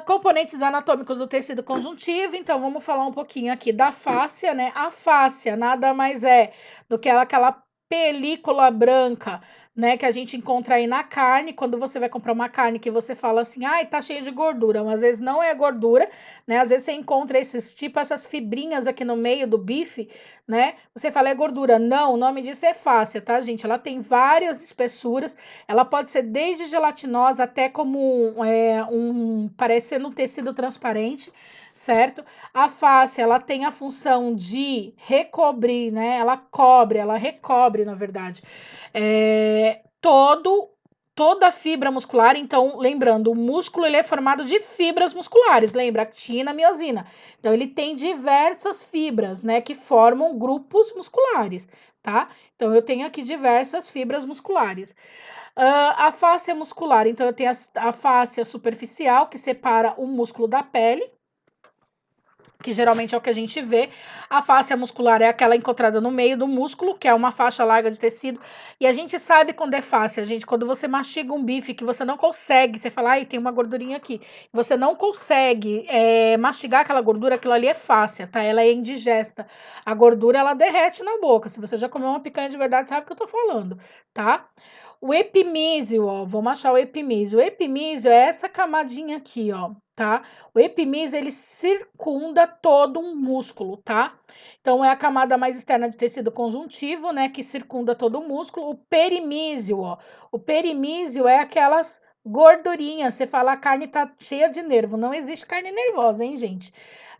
Componentes anatômicos do tecido conjuntivo, então vamos falar um pouquinho aqui da fáscia, né? A fáscia nada mais é do que aquela película branca, né, que a gente encontra aí na carne, quando você vai comprar uma carne que você fala assim, ai, tá cheio de gordura, mas às vezes não é gordura, né, às vezes você encontra essas fibrinhas aqui no meio do bife, né, você fala é gordura, não, o nome disso é fáscia, tá, gente, ela tem várias espessuras, ela pode ser desde gelatinosa até como parecendo um tecido transparente, certo? A face, ela tem a função de recobrir, né? Ela recobre, na verdade, toda a fibra muscular. Então, lembrando, o músculo ele é formado de fibras musculares, lembra? Actina, miosina. Então, ele tem diversas fibras, né? Que formam grupos musculares, tá? Então, eu tenho aqui diversas fibras musculares. A fáscia muscular, então eu tenho a fáscia superficial, que separa o músculo da pele, que geralmente é o que a gente vê. A fáscia muscular é aquela encontrada no meio do músculo, que é uma faixa larga de tecido. E a gente sabe quando é fáscia, gente, quando você mastiga um bife que você não consegue, você fala, ai, tem uma gordurinha aqui. Você não consegue mastigar aquela gordura, aquilo ali é fáscia, tá? Ela é indigesta. A gordura, ela derrete na boca. Se você já comeu uma picanha de verdade, sabe o que eu tô falando, tá? O epimísio, ó, vamos achar o epimísio. O epimísio é essa camadinha aqui, ó, tá? O epimísio, ele circunda todo um músculo, tá? Então, é a camada mais externa de tecido conjuntivo, né, que circunda todo o músculo. O perimísio, ó. O perimísio é aquelas gordurinhas. Você fala, a carne tá cheia de nervo. Não existe carne nervosa, hein, gente?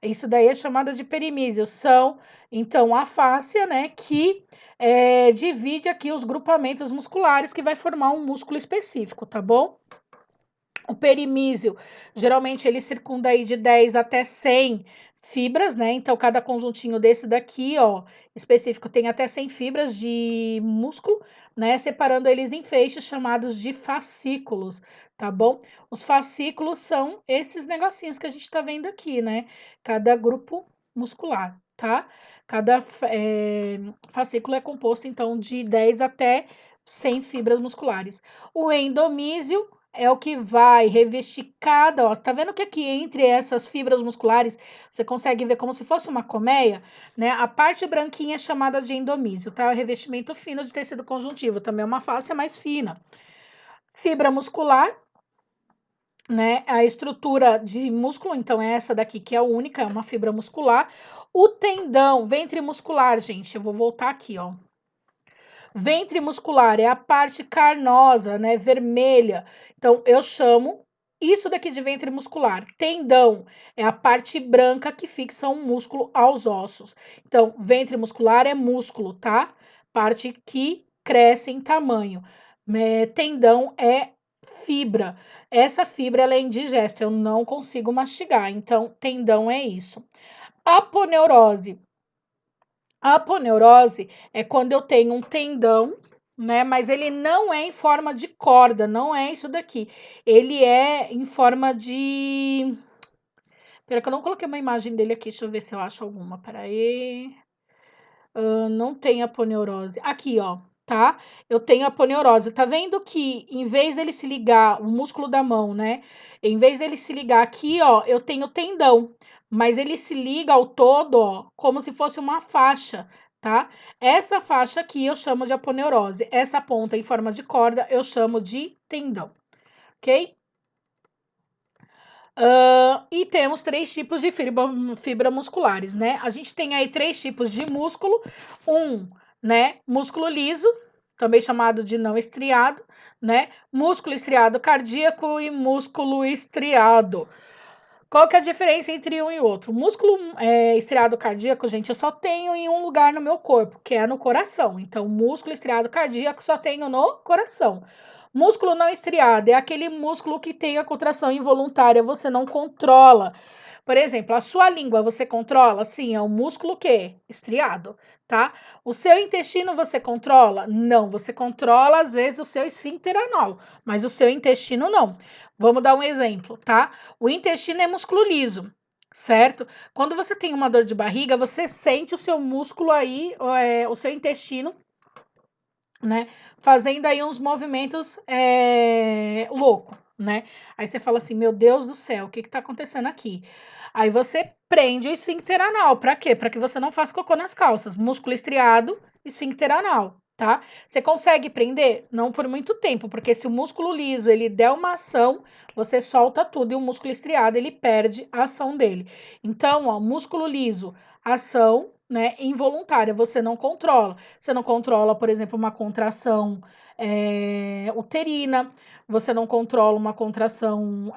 Isso daí é chamada de perimísio. São, então, a fáscia, né, que divide aqui os grupamentos musculares que vai formar um músculo específico, tá bom? O perimísio, geralmente ele circunda aí de 10 até 100 fibras, né? Então, cada conjuntinho desse daqui, ó, específico, tem até 100 fibras de músculo, né? Separando eles em feixes chamados de fascículos, tá bom? Os fascículos são esses negocinhos que a gente tá vendo aqui, né? Cada grupo muscular, tá? Cada fascículo é composto, então, de 10 até 100 fibras musculares. O endomísio é o que vai revestir cada osso. Tá vendo que aqui entre essas fibras musculares você consegue ver como se fosse uma colmeia, né? A parte branquinha é chamada de endomísio, tá? O revestimento fino de tecido conjuntivo, também é uma fáscia mais fina. Fibra muscular, né? A estrutura de músculo, então é essa daqui que é a única, é uma fibra muscular. O tendão, ventre muscular, gente, eu vou voltar aqui, ó. Ventre muscular é a parte carnosa, né, vermelha. Então, eu chamo isso daqui de ventre muscular. Tendão é a parte branca que fixa um músculo aos ossos. Então, ventre muscular é músculo, tá? Parte que cresce em tamanho. Tendão é fibra. Essa fibra ela é indigesta, eu não consigo mastigar. Então, tendão é isso. Aponeurose. A aponeurose é quando eu tenho um tendão, né? Mas ele não é em forma de corda, não é isso daqui. Ele é em forma de. Pera que eu não coloquei uma imagem dele aqui, deixa eu ver se eu acho alguma. Peraí. Não tem aponeurose. Aqui, ó, tá? Eu tenho aponeurose. Tá vendo que em vez dele se ligar, o músculo da mão, né? Em vez dele se ligar aqui, ó, eu tenho tendão. Mas ele se liga ao todo, ó, como se fosse uma faixa, tá? Essa faixa aqui eu chamo de aponeurose. Essa ponta em forma de corda eu chamo de tendão, ok? E temos 3 tipos de fibra musculares, né? A gente tem aí 3 tipos de músculo. Um, né, músculo liso, também chamado de não estriado, né? Músculo estriado cardíaco e músculo estriado. Qual que é a diferença entre um e outro? O músculo estriado cardíaco, gente, eu só tenho em um lugar no meu corpo, que é no coração. Então, músculo estriado cardíaco só tenho no coração. Músculo não estriado é aquele músculo que tem a contração involuntária, você não controla. Por exemplo, a sua língua você controla? Sim, é um músculo que? Estriado, tá? O seu intestino você controla? Não, você controla às vezes o seu esfíncter anal, mas o seu intestino não. Vamos dar um exemplo, tá? O intestino é músculo liso, certo? Quando você tem uma dor de barriga, você sente o seu músculo aí, o seu intestino, né? Fazendo aí uns movimentos louco, né? Aí você fala assim, meu Deus do céu, o que que tá acontecendo aqui? Aí você prende o esfíncter anal, pra quê? Pra que você não faça cocô nas calças. Músculo estriado, esfíncter anal, tá? Você consegue prender? Não por muito tempo, porque se o músculo liso, ele der uma ação, você solta tudo, e o músculo estriado, ele perde a ação dele. Então, ó, músculo liso, ação, né, involuntária, você não controla. Você não controla, por exemplo, uma contração uterina, você não controla uma contração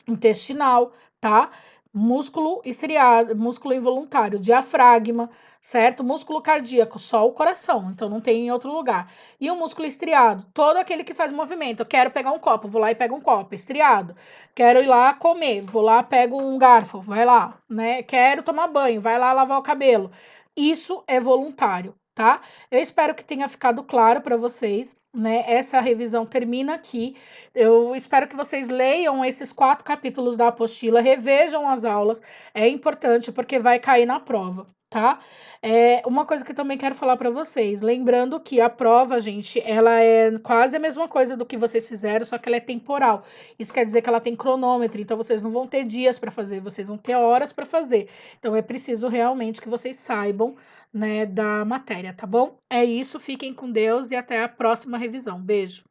intestinal, tá? Músculo estriado, músculo involuntário, diafragma, certo? Músculo cardíaco, só o coração, então não tem em outro lugar. E o músculo estriado, todo aquele que faz movimento. Eu quero pegar um copo, vou lá e pego um copo, estriado. Quero ir lá comer, vou lá, pego um garfo, vai lá, né? Quero tomar banho, vai lá lavar o cabelo. Isso é voluntário, tá? Eu espero que tenha ficado claro para vocês, né? Essa revisão termina aqui. Eu espero que vocês leiam esses 4 capítulos da apostila, revejam as aulas, é importante porque vai cair na prova, tá? Uma coisa que eu também quero falar para vocês, lembrando que a prova, gente, ela é quase a mesma coisa do que vocês fizeram, só que ela é temporal. Isso quer dizer que ela tem cronômetro, então vocês não vão ter dias para fazer, vocês vão ter horas para fazer. Então é preciso realmente que vocês saibam, né, da matéria, tá bom? É isso, fiquem com Deus e até a próxima revisão. Beijo.